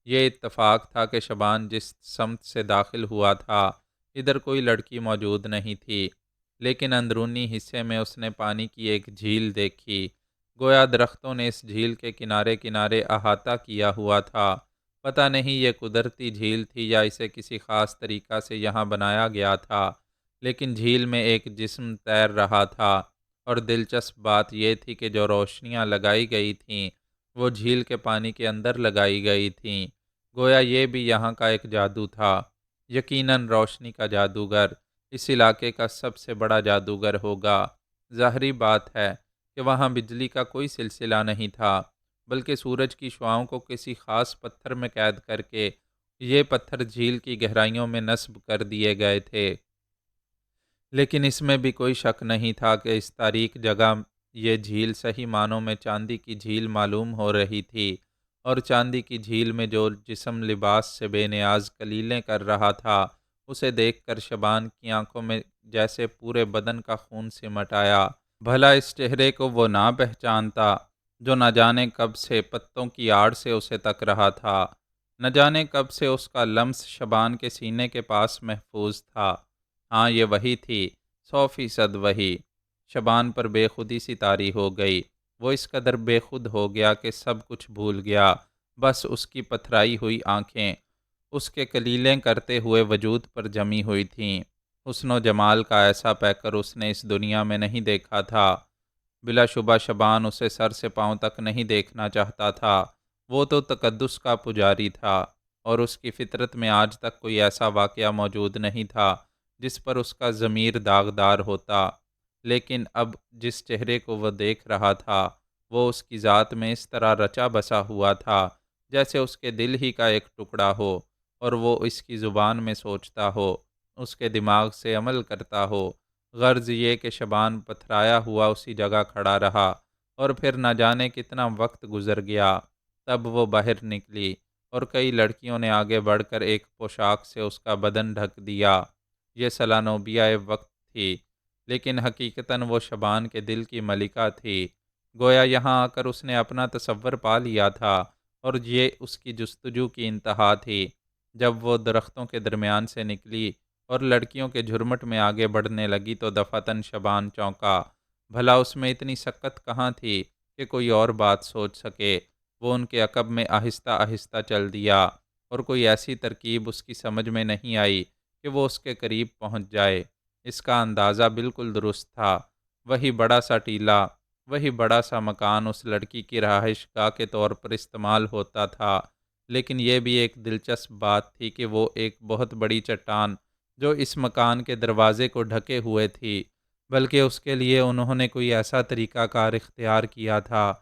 Speaker 1: یہ اتفاق تھا کہ شبان جس سمت سے داخل ہوا تھا، ادھر کوئی لڑکی موجود نہیں تھی، لیکن اندرونی حصے میں اس نے پانی کی ایک جھیل دیکھی۔ گویا درختوں نے اس جھیل کے کنارے کنارے احاطہ کیا ہوا تھا۔ پتہ نہیں یہ قدرتی جھیل تھی یا اسے کسی خاص طریقہ سے یہاں بنایا گیا تھا، لیکن جھیل میں ایک جسم تیر رہا تھا، اور دلچسپ بات یہ تھی کہ جو روشنیاں لگائی گئی تھیں وہ جھیل کے پانی کے اندر لگائی گئی تھیں۔ گویا یہ بھی یہاں کا ایک جادو تھا۔ یقیناً روشنی کا جادوگر اس علاقے کا سب سے بڑا جادوگر ہوگا۔ ظاہری بات ہے کہ وہاں بجلی کا کوئی سلسلہ نہیں تھا، بلکہ سورج کی شعاؤں کو کسی خاص پتھر میں قید کر کے یہ پتھر جھیل کی گہرائیوں میں نصب کر دیے گئے تھے۔ لیکن اس میں بھی کوئی شک نہیں تھا کہ اس تاریک جگہ یہ جھیل صحیح معنوں میں چاندی کی جھیل معلوم ہو رہی تھی، اور چاندی کی جھیل میں جو جسم لباس سے بے نیاز کلیلیں کر رہا تھا، اسے دیکھ کر شبان کی آنکھوں میں جیسے پورے بدن کا خون سمٹ آیا۔ بھلا اس چہرے کو وہ نہ پہچانتا جو نہ جانے کب سے پتوں کی آڑ سے اسے تک رہا تھا، نہ جانے کب سے اس کا لمس شبان کے سینے کے پاس محفوظ تھا۔ ہاں، یہ وہی تھی، 100% وہی۔ شبان پر بے خودی سی طاری ہو گئی۔ وہ اس قدر بے خود ہو گیا کہ سب کچھ بھول گیا، بس اس کی پتھرائی ہوئی آنکھیں اس کے کلیلیں کرتے ہوئے وجود پر جمی ہوئی تھیں۔ حسن و جمال کا ایسا پیکر اس نے اس دنیا میں نہیں دیکھا تھا۔ بلا شبہ شبان اسے سر سے پاؤں تک نہیں دیکھنا چاہتا تھا۔ وہ تو تقدس کا پجاری تھا، اور اس کی فطرت میں آج تک کوئی ایسا واقعہ موجود نہیں تھا جس پر اس کا ضمیر داغدار ہوتا۔ لیکن اب جس چہرے کو وہ دیکھ رہا تھا، وہ اس کی ذات میں اس طرح رچا بسا ہوا تھا جیسے اس کے دل ہی کا ایک ٹکڑا ہو، اور وہ اس کی زبان میں سوچتا ہو، اس کے دماغ سے عمل کرتا ہو۔ غرض یہ کہ شبان پتھرایا ہوا اسی جگہ کھڑا رہا، اور پھر نہ جانے کتنا وقت گزر گیا۔ تب وہ باہر نکلی، اور کئی لڑکیوں نے آگے بڑھ کر ایک پوشاک سے اس کا بدن ڈھک دیا۔ یہ سلانوبیہ وقت تھی، لیکن حقیقتاً وہ شبان کے دل کی ملکہ تھی۔ گویا یہاں آ کر اس نے اپنا تصور پا لیا تھا، اور یہ اس کی جستجو کی انتہا تھی۔ جب وہ درختوں کے درمیان سے نکلی اور لڑکیوں کے جھرمٹ میں آگے بڑھنے لگی تو دفعتاً شبان چونکا۔ بھلا اس میں اتنی سکت کہاں تھی کہ کوئی اور بات سوچ سکے۔ وہ ان کے عقب میں آہستہ آہستہ چل دیا، اور کوئی ایسی ترکیب اس کی سمجھ میں نہیں آئی کہ وہ اس کے قریب پہنچ جائے۔ اس کا اندازہ بالکل درست تھا۔ وہی بڑا سا ٹیلہ، وہی بڑا سا مکان اس لڑکی کی رہائش گاہ کے طور پر استعمال ہوتا تھا، لیکن یہ بھی ایک دلچسپ بات تھی کہ وہ ایک بہت بڑی چٹان جو اس مکان کے دروازے کو ڈھکے ہوئے تھی، بلکہ اس کے لیے انہوں نے کوئی ایسا طریقہ کار اختیار کیا تھا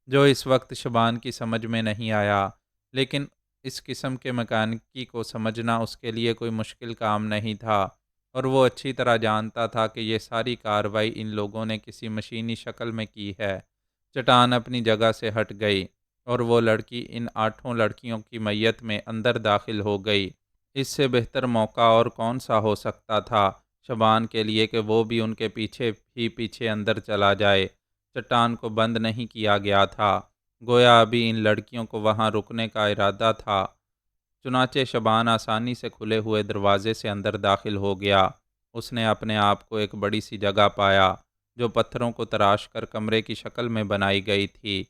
Speaker 1: جو اس وقت شبان کی سمجھ میں نہیں آیا۔ لیکن اس قسم کے مکانیکی کو سمجھنا اس کے لیے کوئی مشکل کام نہیں تھا، اور وہ اچھی طرح جانتا تھا کہ یہ ساری کارروائی ان لوگوں نے کسی مشینی شکل میں کی ہے۔ چٹان اپنی جگہ سے ہٹ گئی، اور وہ لڑکی ان 8 لڑکیوں کی میت میں اندر داخل ہو گئی۔ اس سے بہتر موقع اور کون سا ہو سکتا تھا شبان کے لیے کہ وہ بھی ان کے پیچھے ہی پیچھے اندر چلا جائے۔ چٹان کو بند نہیں کیا گیا تھا، گویا ابھی ان لڑکیوں کو وہاں رکنے کا ارادہ تھا۔ چنانچہ شبان آسانی سے کھلے ہوئے دروازے سے اندر داخل ہو گیا۔ اس نے اپنے آپ کو ایک بڑی سی جگہ پایا جو پتھروں کو تراش کر کمرے کی شکل میں بنائی گئی تھی۔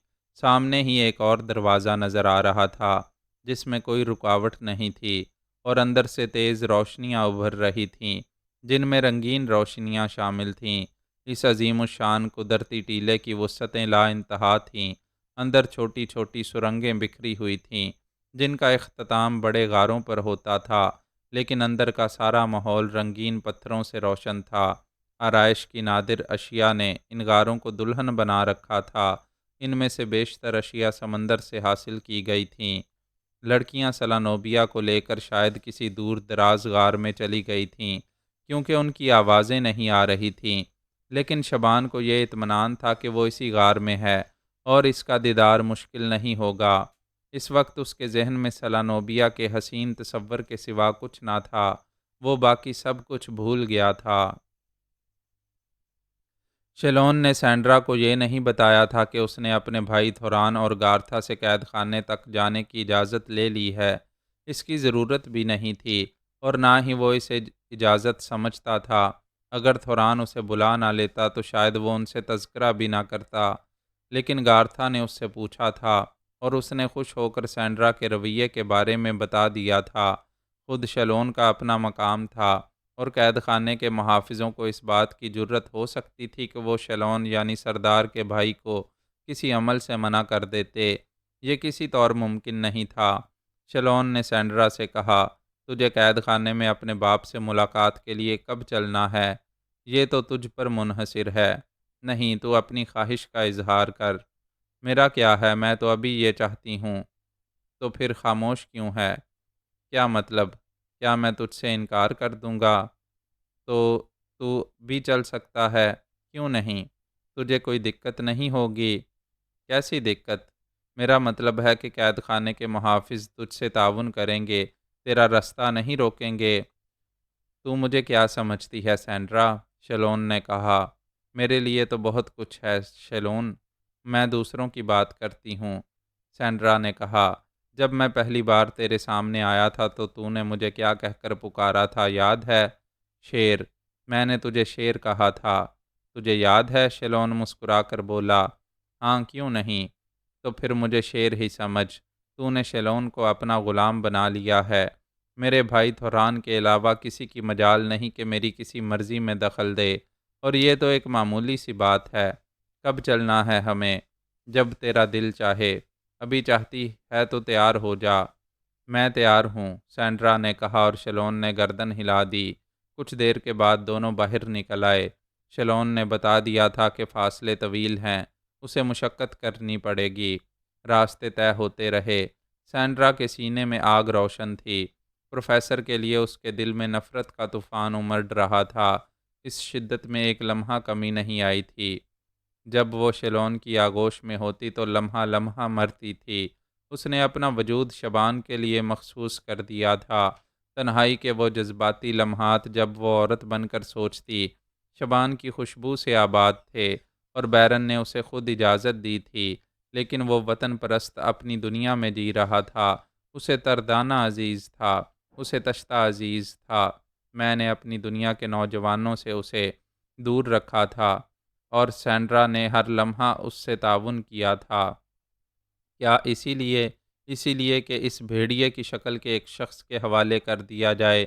Speaker 1: سامنے ہی ایک اور دروازہ نظر آ رہا تھا جس میں کوئی رکاوٹ نہیں تھی، اور اندر سے تیز روشنیاں ابھر رہی تھیں جن میں رنگین روشنیاں شامل تھیں۔ اس عظیم الشان قدرتی ٹیلے کی وسعتیں لا انتہا تھیں۔ اندر چھوٹی چھوٹی سرنگیں بکھری ہوئی تھیں جن کا اختتام بڑے غاروں پر ہوتا تھا، لیکن اندر کا سارا ماحول رنگین پتھروں سے روشن تھا۔ آرائش کی نادر اشیاء نے ان غاروں کو دلہن بنا رکھا تھا۔ ان میں سے بیشتر اشیاء سمندر سے حاصل کی گئی تھیں۔ لڑکیاں سلانوبیا کو لے کر شاید کسی دور دراز غار میں چلی گئی تھیں، کیونکہ ان کی آوازیں نہیں آ رہی تھیں، لیکن شبان کو یہ اطمینان تھا کہ وہ اسی غار میں ہے، اور اس کا دیدار مشکل نہیں ہوگا۔ اس وقت اس کے ذہن میں سلانوبیا کے حسین تصور کے سوا کچھ نہ تھا۔ وہ باقی سب کچھ بھول گیا تھا۔ شیلون نے سینڈرا کو یہ نہیں بتایا تھا کہ اس نے اپنے بھائی تھوران اور گارتھا سے قید خانے تک جانے کی اجازت لے لی ہے۔ اس کی ضرورت بھی نہیں تھی، اور نہ ہی وہ اسے اجازت سمجھتا تھا۔ اگر تھوران اسے بلا نہ لیتا تو شاید وہ ان سے تذکرہ بھی نہ کرتا، لیکن گارتھا نے اس سے پوچھا تھا، اور اس نے خوش ہو کر سینڈرا کے رویے کے بارے میں بتا دیا تھا۔ خود شیلون کا اپنا مقام تھا، اور قید خانے کے محافظوں کو اس بات کی جرت ہو سکتی تھی کہ وہ شیلون یعنی سردار کے بھائی کو کسی عمل سے منع کر دیتے۔ یہ کسی طور ممکن نہیں تھا۔ شیلون نے سینڈرا سے کہا، تجھے قید خانے میں اپنے باپ سے ملاقات کے لیے کب چلنا ہے؟ یہ تو تجھ پر منحصر ہے۔ نہیں، تو اپنی خواہش کا اظہار کر۔ میرا کیا ہے، میں تو ابھی یہ چاہتی ہوں۔ تو پھر خاموش کیوں ہے؟ کیا مطلب؟ کیا میں تجھ سے انکار کر دوں گا تو تو بھی چل سکتا ہے؟ کیوں نہیں؟ تجھے کوئی دقت نہیں ہوگی؟ کیسی دقت؟ میرا مطلب ہے کہ قید خانے کے محافظ تجھ سے تعاون کریں گے، تیرا راستہ نہیں روکیں گے۔ تو مجھے کیا سمجھتی ہے سینڈرا؟ شیلون نے کہا۔ میرے لیے تو بہت کچھ ہے شیلون۔ میں دوسروں کی بات کرتی ہوں۔ سینڈرا نے کہا، جب میں پہلی بار تیرے سامنے آیا تھا تو نے مجھے کیا کہہ کر پکارا تھا، یاد ہے؟ شیر۔ میں نے تجھے شیر کہا تھا، تجھے یاد ہے؟ شیلون مسکرا کر بولا۔ ہاں، کیوں نہیں؟ تو پھر مجھے شیر ہی سمجھ، نے شیلون کو اپنا غلام بنا لیا ہے۔ میرے بھائی تھوران کے علاوہ کسی کی مجال نہیں کہ میری کسی مرضی میں دخل دے، اور یہ تو ایک معمولی سی بات ہے۔ کب چلنا ہے ہمیں؟ جب تیرا دل چاہے۔ ابھی چاہتی ہے تو تیار ہو جا۔ میں تیار ہوں، سینڈرا نے کہا، اور شیلون نے گردن ہلا دی۔ کچھ دیر کے بعد دونوں باہر نکل آئے۔ شیلون نے بتا دیا تھا کہ فاصلے طویل ہیں، اسے مشقت کرنی پڑے گی۔ راستے طے ہوتے رہے۔ سینڈرا کے سینے میں آگ روشن تھی۔ پروفیسر کے لیے اس کے دل میں نفرت کا طوفان امڑ رہا تھا۔ اس شدت میں ایک لمحہ کمی نہیں آئی تھی۔ جب وہ شیلون کی آغوش میں ہوتی تو لمحہ لمحہ مرتی تھی۔ اس نے اپنا وجود شبان کے لیے مخصوص کر دیا تھا۔ تنہائی کے وہ جذباتی لمحات جب وہ عورت بن کر سوچتی، شبان کی خوشبو سے آباد تھے، اور بیرن نے اسے خود اجازت دی تھی، لیکن وہ وطن پرست اپنی دنیا میں جی رہا تھا۔ اسے تردانہ عزیز تھا، اسے تشتہ عزیز تھا۔ میں نے اپنی دنیا کے نوجوانوں سے اسے دور رکھا تھا، اور سینڈرا نے ہر لمحہ اس سے تعاون کیا تھا۔ کیا اسی لیے کہ اس بھیڑیے کی شکل کے ایک شخص کے حوالے کر دیا جائے؟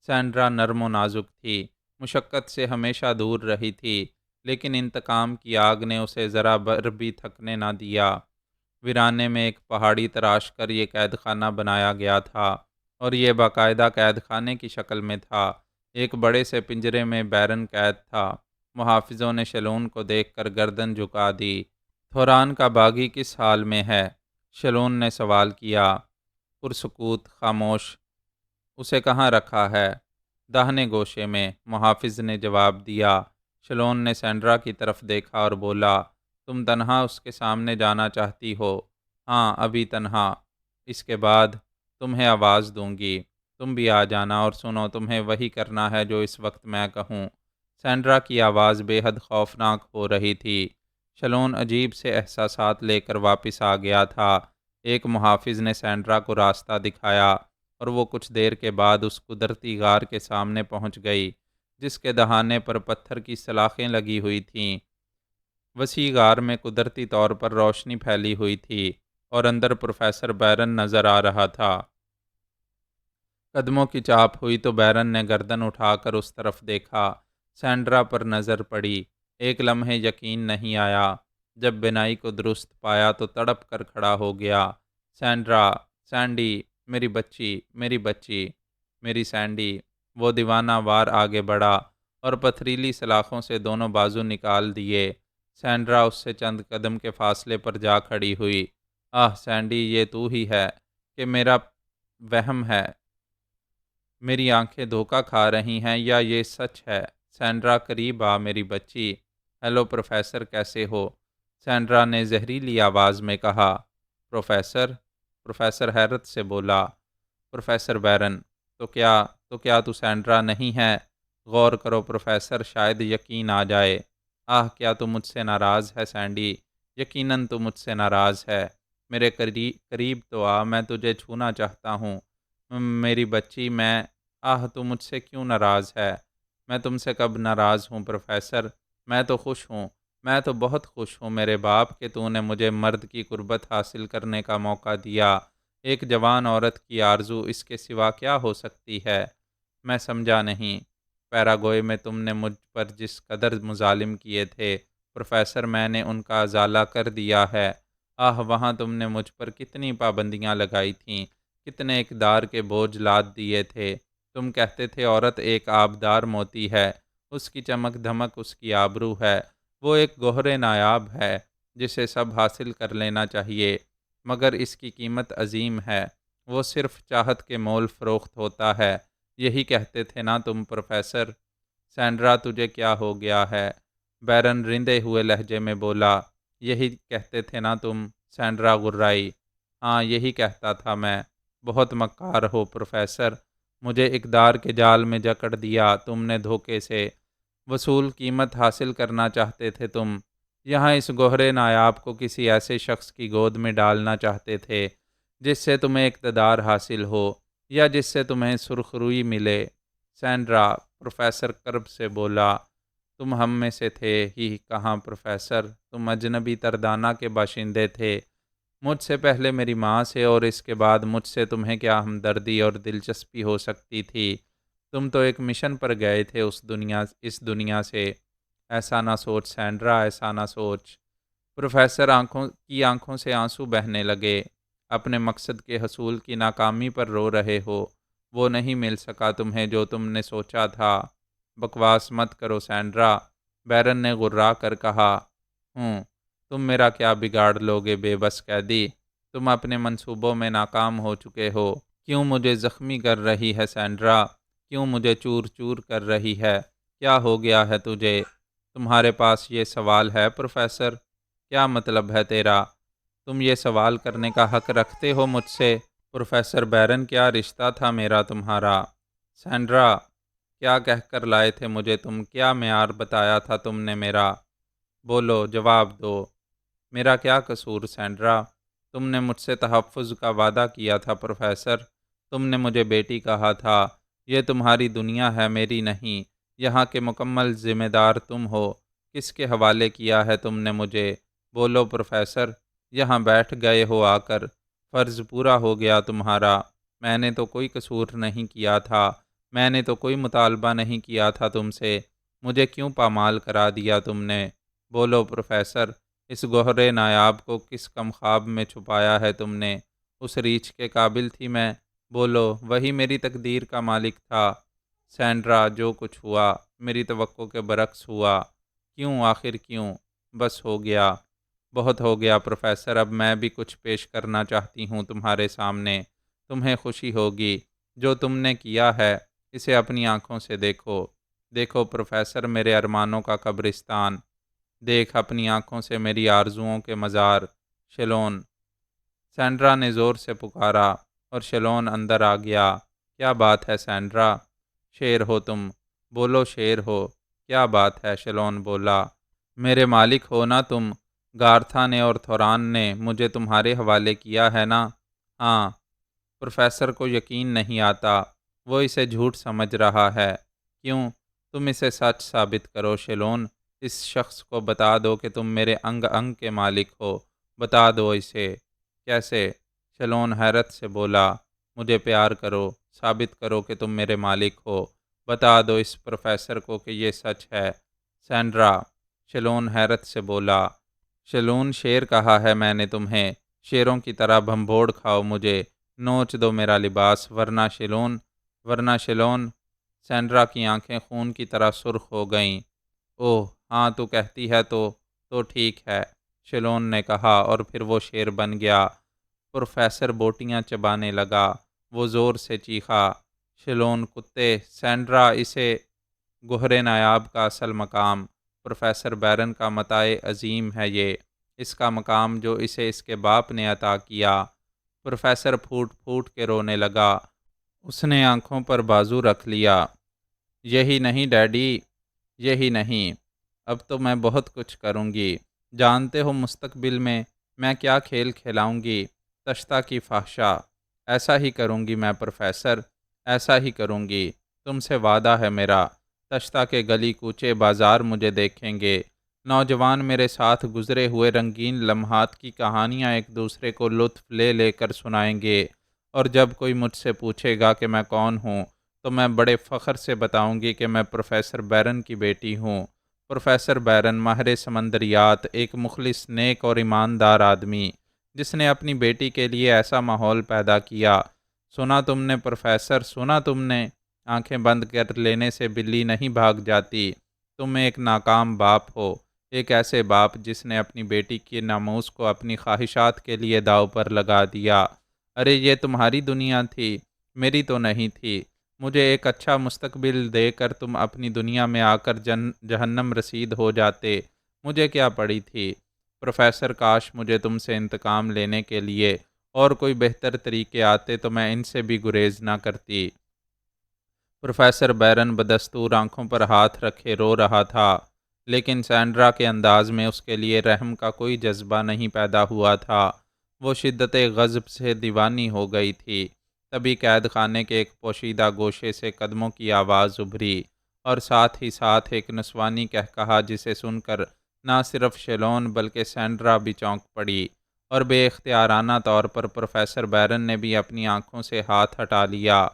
Speaker 1: سینڈرا نرم و نازک تھی، مشقت سے ہمیشہ دور رہی تھی، لیکن انتقام کی آگ نے اسے ذرا بر بھی تھکنے نہ دیا۔ ویرانے میں ایک پہاڑی تراش کر یہ قید خانہ بنایا گیا تھا، اور یہ باقاعدہ قید خانے کی شکل میں تھا۔ ایک بڑے سے پنجرے میں بیرن قید تھا۔ محافظوں نے شیلون کو دیکھ کر گردن جھکا دی۔ تھوران کا باغی کس حال میں ہے؟ شیلون نے سوال کیا۔ پرسکوت، خاموش۔ اسے کہاں رکھا ہے؟ داہنے گوشے میں، محافظ نے جواب دیا۔ شیلون نے سینڈرا کی طرف دیکھا اور بولا، تم تنہا اس کے سامنے جانا چاہتی ہو؟ ہاں، ابھی تنہا۔ اس کے بعد تمہیں آواز دوں گی، تم بھی آ جانا، اور سنو، تمہیں وہی کرنا ہے جو اس وقت میں کہوں۔ سینڈرا کی آواز بے حد خوفناک ہو رہی تھی۔ شیلون عجیب سے احساسات لے کر واپس آ گیا تھا۔ ایک محافظ نے سینڈرا کو راستہ دکھایا، اور وہ کچھ دیر کے بعد اس قدرتی غار کے سامنے پہنچ گئی، جس کے دہانے پر پتھر کی سلاخیں لگی ہوئی تھیں۔ وسیع غار میں قدرتی طور پر روشنی پھیلی ہوئی تھی، اور اندر پروفیسر بیرن نظر آ رہا تھا۔ قدموں کی چاپ ہوئی تو بیرن نے گردن اٹھا کر اس طرف دیکھا۔ سینڈرا پر نظر پڑی۔ ایک لمحے یقین نہیں آیا۔ جب بینائی کو درست پایا تو تڑپ کر کھڑا ہو گیا۔ سینڈرا، سینڈی، میری بچی، میری بچی، میری سینڈی۔ وہ دیوانہ وار آگے بڑھا، اور پتھریلی سلاخوں سے دونوں بازو نکال دیے۔ سینڈرا اس سے چند قدم کے فاصلے پر جا کھڑی ہوئی۔ آہ سینڈی، یہ تو ہی ہے کہ میرا وہم ہے؟ میری آنکھیں دھوکہ کھا رہی ہیں یا یہ سچ ہے؟ سینڈرا، قریب آ میری بچی۔ ہیلو پروفیسر، کیسے ہو؟ سینڈرا نے زہریلی آواز میں کہا۔ پروفیسر؟ پروفیسر حیرت سے بولا۔ پروفیسر بیرن۔ تو کیا تو سینڈرا نہیں ہے؟ غور کرو پروفیسر، شاید یقین آ جائے۔ آہ، کیا تو مجھ سے ناراض ہے سینڈی؟ یقیناً تو مجھ سے ناراض ہے۔ میرے قریب تو آ، میں تجھے چھونا چاہتا ہوں۔ میری بچی، آہ، تو مجھ سے کیوں ناراض ہے؟ میں تم سے کب ناراض ہوں پروفیسر؟ میں تو خوش ہوں، میں تو بہت خوش ہوں میرے باپ کہ تو نے مجھے مرد کی قربت حاصل کرنے کا موقع دیا۔ ایک جوان عورت کی آرزو اس کے سوا کیا ہو سکتی ہے؟ میں سمجھا نہیں۔ پیراگوئے میں تم نے مجھ پر جس قدر مظالم کیے تھے پروفیسر، میں نے ان کا ازالہ کر دیا ہے۔ آہ، وہاں تم نے مجھ پر کتنی پابندیاں لگائی تھیں، کتنے اقدار کے بوجھ لاد دیے تھے۔ تم کہتے تھے عورت ایک آبدار موتی ہے، اس کی چمک دھمک اس کی آبرو ہے، وہ ایک گوہر نایاب ہے جسے سب حاصل کر لینا چاہیے، مگر اس کی قیمت عظیم ہے، وہ صرف چاہت کے مول فروخت ہوتا ہے۔ یہی کہتے تھے نا تم پروفیسر؟ سینڈرا، تجھے کیا ہو گیا ہے؟ بیرن رندے ہوئے لہجے میں بولا۔ یہی کہتے تھے نا تم؟ سینڈرا غرائی۔ ہاں، یہی کہتا تھا میں۔ بہت مکار ہو پروفیسر، مجھے اقدار کے جال میں جکڑ دیا تم نے دھوکے سے۔ وصول قیمت حاصل کرنا چاہتے تھے تم۔ یہاں اس گوہرے نایاب کو کسی ایسے شخص کی گود میں ڈالنا چاہتے تھے جس سے تمہیں اقتدار حاصل ہو یا جس سے تمہیں سرخروئی ملے۔ سینڈرا پروفیسر کرب سے بولا، تم ہم میں سے تھے ہی کہاں پروفیسر، تم اجنبی تردانہ کے باشندے تھے۔ مجھ سے پہلے میری ماں سے اور اس کے بعد مجھ سے تمہیں کیا ہمدردی اور دلچسپی ہو سکتی تھی؟ تم تو ایک مشن پر گئے تھے اس دنیا سے۔ ایسا نہ سوچ سینڈرا، ایسا نہ سوچ۔ پروفیسر آنکھوں سے آنسو بہنے لگے۔ اپنے مقصد کے حصول کی ناکامی پر رو رہے ہو۔ وہ نہیں مل سکا تمہیں جو تم نے سوچا تھا۔ بکواس مت کرو سینڈرا، بیرن نے غرا کر کہا۔ تم میرا کیا بگاڑ لوگے بے بس قیدی؟ تم اپنے منصوبوں میں ناکام ہو چکے ہو۔ کیوں مجھے زخمی کر رہی ہے سینڈرا؟ کیوں مجھے چور چور کر رہی ہے؟ کیا ہو گیا ہے تجھے؟ تمہارے پاس یہ سوال ہے پروفیسر؟ کیا مطلب ہے تیرا؟ تم یہ سوال کرنے کا حق رکھتے ہو مجھ سے؟ پروفیسر بیرن، کیا رشتہ تھا میرا تمہارا؟ سینڈرا، کیا کہہ کر لائے تھے مجھے تم؟ کیا معیار بتایا تھا تم نے میرا؟ بولو، جواب دو۔ میرا کیا قصور سینڈرا؟ تم نے مجھ سے تحفظ کا وعدہ کیا تھا پروفیسر۔ تم نے مجھے بیٹی کہا تھا۔ یہ تمہاری دنیا ہے، میری نہیں۔ یہاں کے مکمل ذمہ دار تم ہو۔ کس کے حوالے کیا ہے تم نے مجھے؟ بولو پروفیسر۔ یہاں بیٹھ گئے ہو آ کر۔ فرض پورا ہو گیا تمہارا۔ میں نے تو کوئی قصور نہیں کیا تھا۔ میں نے تو کوئی مطالبہ نہیں کیا تھا تم سے۔ مجھے کیوں پامال کرا دیا تم نے؟ بولو پروفیسر۔ اس گوہرے نایاب کو کس کم خواب میں چھپایا ہے تم نے؟ اس ریچھ کے قابل تھی میں؟ بولو، وہی میری تقدیر کا مالک تھا۔ سینڈرا، جو کچھ ہوا میری توقع کے برعکس ہوا۔ کیوں آخر کیوں؟ بس ہو گیا، بہت ہو گیا پروفیسر۔ اب میں بھی کچھ پیش کرنا چاہتی ہوں تمہارے سامنے۔ تمہیں خوشی ہوگی۔ جو تم نے کیا ہے اسے اپنی آنکھوں سے دیکھو۔ دیکھو پروفیسر، میرے ارمانوں کا قبرستان۔ دیکھ اپنی آنکھوں سے میری آرزوؤں کے مزار۔ شیلون، سینڈرا نے زور سے پکارا اور شیلون اندر آ گیا۔ کیا بات ہے سینڈرا؟ شیر ہو تم، بولو شیر ہو۔ کیا بات ہے؟ شیلون بولا۔ میرے مالک ہو نا تم؟ گارتھا نے اور تھوران نے مجھے تمہارے حوالے کیا ہے نا؟ ہاں۔ پروفیسر کو یقین نہیں آتا۔ وہ اسے جھوٹ سمجھ رہا ہے۔ کیوں؟ تم اسے سچ ثابت کرو شیلون۔ اس شخص کو بتا دو کہ تم میرے انگ انگ کے مالک ہو۔ بتا دو اسے۔ کیسے؟ شیلون حیرت سے بولا۔ مجھے پیار کرو، ثابت کرو کہ تم میرے مالک ہو۔ بتا دو اس پروفیسر کو کہ یہ سچ ہے۔ سینڈرا، شیلون حیرت سے بولا۔ شیلون، شیر کہا ہے میں نے تمہیں۔ شیروں کی طرح بھنبھوڑ کھاؤ مجھے، نوچ دو میرا لباس، ورنہ شیلون۔ سینڈرا کی آنکھیں خون کی طرح سرخ ہو گئیں۔ اوہ ہاں، تو کہتی ہے تو ٹھیک ہے، شیلون نے کہا، اور پھر وہ شیر بن گیا۔ پروفیسر بوٹیاں چبانے لگا۔ وہ زور سے چیخا، شیلون کتے! سینڈرا، اسے گوہرے نایاب کا اصل مقام، پروفیسر بیرن کا متاع عظیم ہے یہ، اس کا مقام جو اسے اس کے باپ نے عطا کیا۔ پروفیسر پھوٹ پھوٹ کے رونے لگا۔ اس نے آنکھوں پر بازو رکھ لیا۔ یہی نہیں ڈیڈی، یہی نہیں، اب تو میں بہت کچھ کروں گی۔ جانتے ہو مستقبل میں کیا کھیل کھلاؤں گی؟ تشتہ کی فحشا۔ ایسا ہی کروں گی میں پروفیسر، ایسا ہی کروں گی۔ تم سے وعدہ ہے میرا۔ تشتہ کے گلی کوچے بازار مجھے دیکھیں گے۔ نوجوان میرے ساتھ گزرے ہوئے رنگین لمحات کی کہانیاں ایک دوسرے کو لطف لے لے کر سنائیں گے، اور جب کوئی مجھ سے پوچھے گا کہ میں کون ہوں تو میں بڑے فخر سے بتاؤں گی کہ میں پروفیسر بیرن کی بیٹی ہوں۔ پروفیسر بیرن، ماہر سمندریات، ایک مخلص، نیک اور ایماندار آدمی، جس نے اپنی بیٹی کے لیے ایسا ماحول پیدا کیا۔ سنا تم نے پروفیسر، سنا تم نے؟ آنکھیں بند کر لینے سے بلی نہیں بھاگ جاتی۔ تم ایک ناکام باپ ہو، ایک ایسے باپ جس نے اپنی بیٹی کی ناموس کو اپنی خواہشات کے لیے داؤ پر لگا دیا۔ ارے یہ تمہاری دنیا تھی، میری تو نہیں تھی۔ مجھے ایک اچھا مستقبل دے کر تم اپنی دنیا میں آ کر جہنم رسید ہو جاتے۔ مجھے کیا پڑی تھی؟ پروفیسر، کاش مجھے تم سے انتقام لینے کے لیے اور کوئی بہتر طریقے آتے تو میں ان سے بھی گریز نہ کرتی۔ پروفیسر بیرن بدستور آنکھوں پر ہاتھ رکھے رو رہا تھا، لیکن سینڈرا کے انداز میں اس کے لیے رحم کا کوئی جذبہ نہیں پیدا ہوا تھا۔ وہ شدت غضب سے دیوانی ہو گئی تھی۔ تبھی قید خانے کے ایک پوشیدہ گوشے سے قدموں کی آواز ابھری، اور ساتھ ہی ساتھ ایک نسوانی قہقہا جسے سن کر نہ صرف شیلون بلکہ سینڈرا بھی چونک پڑی، اور بے اختیارانہ طور پر پروفیسر بیرن نے بھی اپنی آنکھوں سے ہاتھ ہٹا لیا۔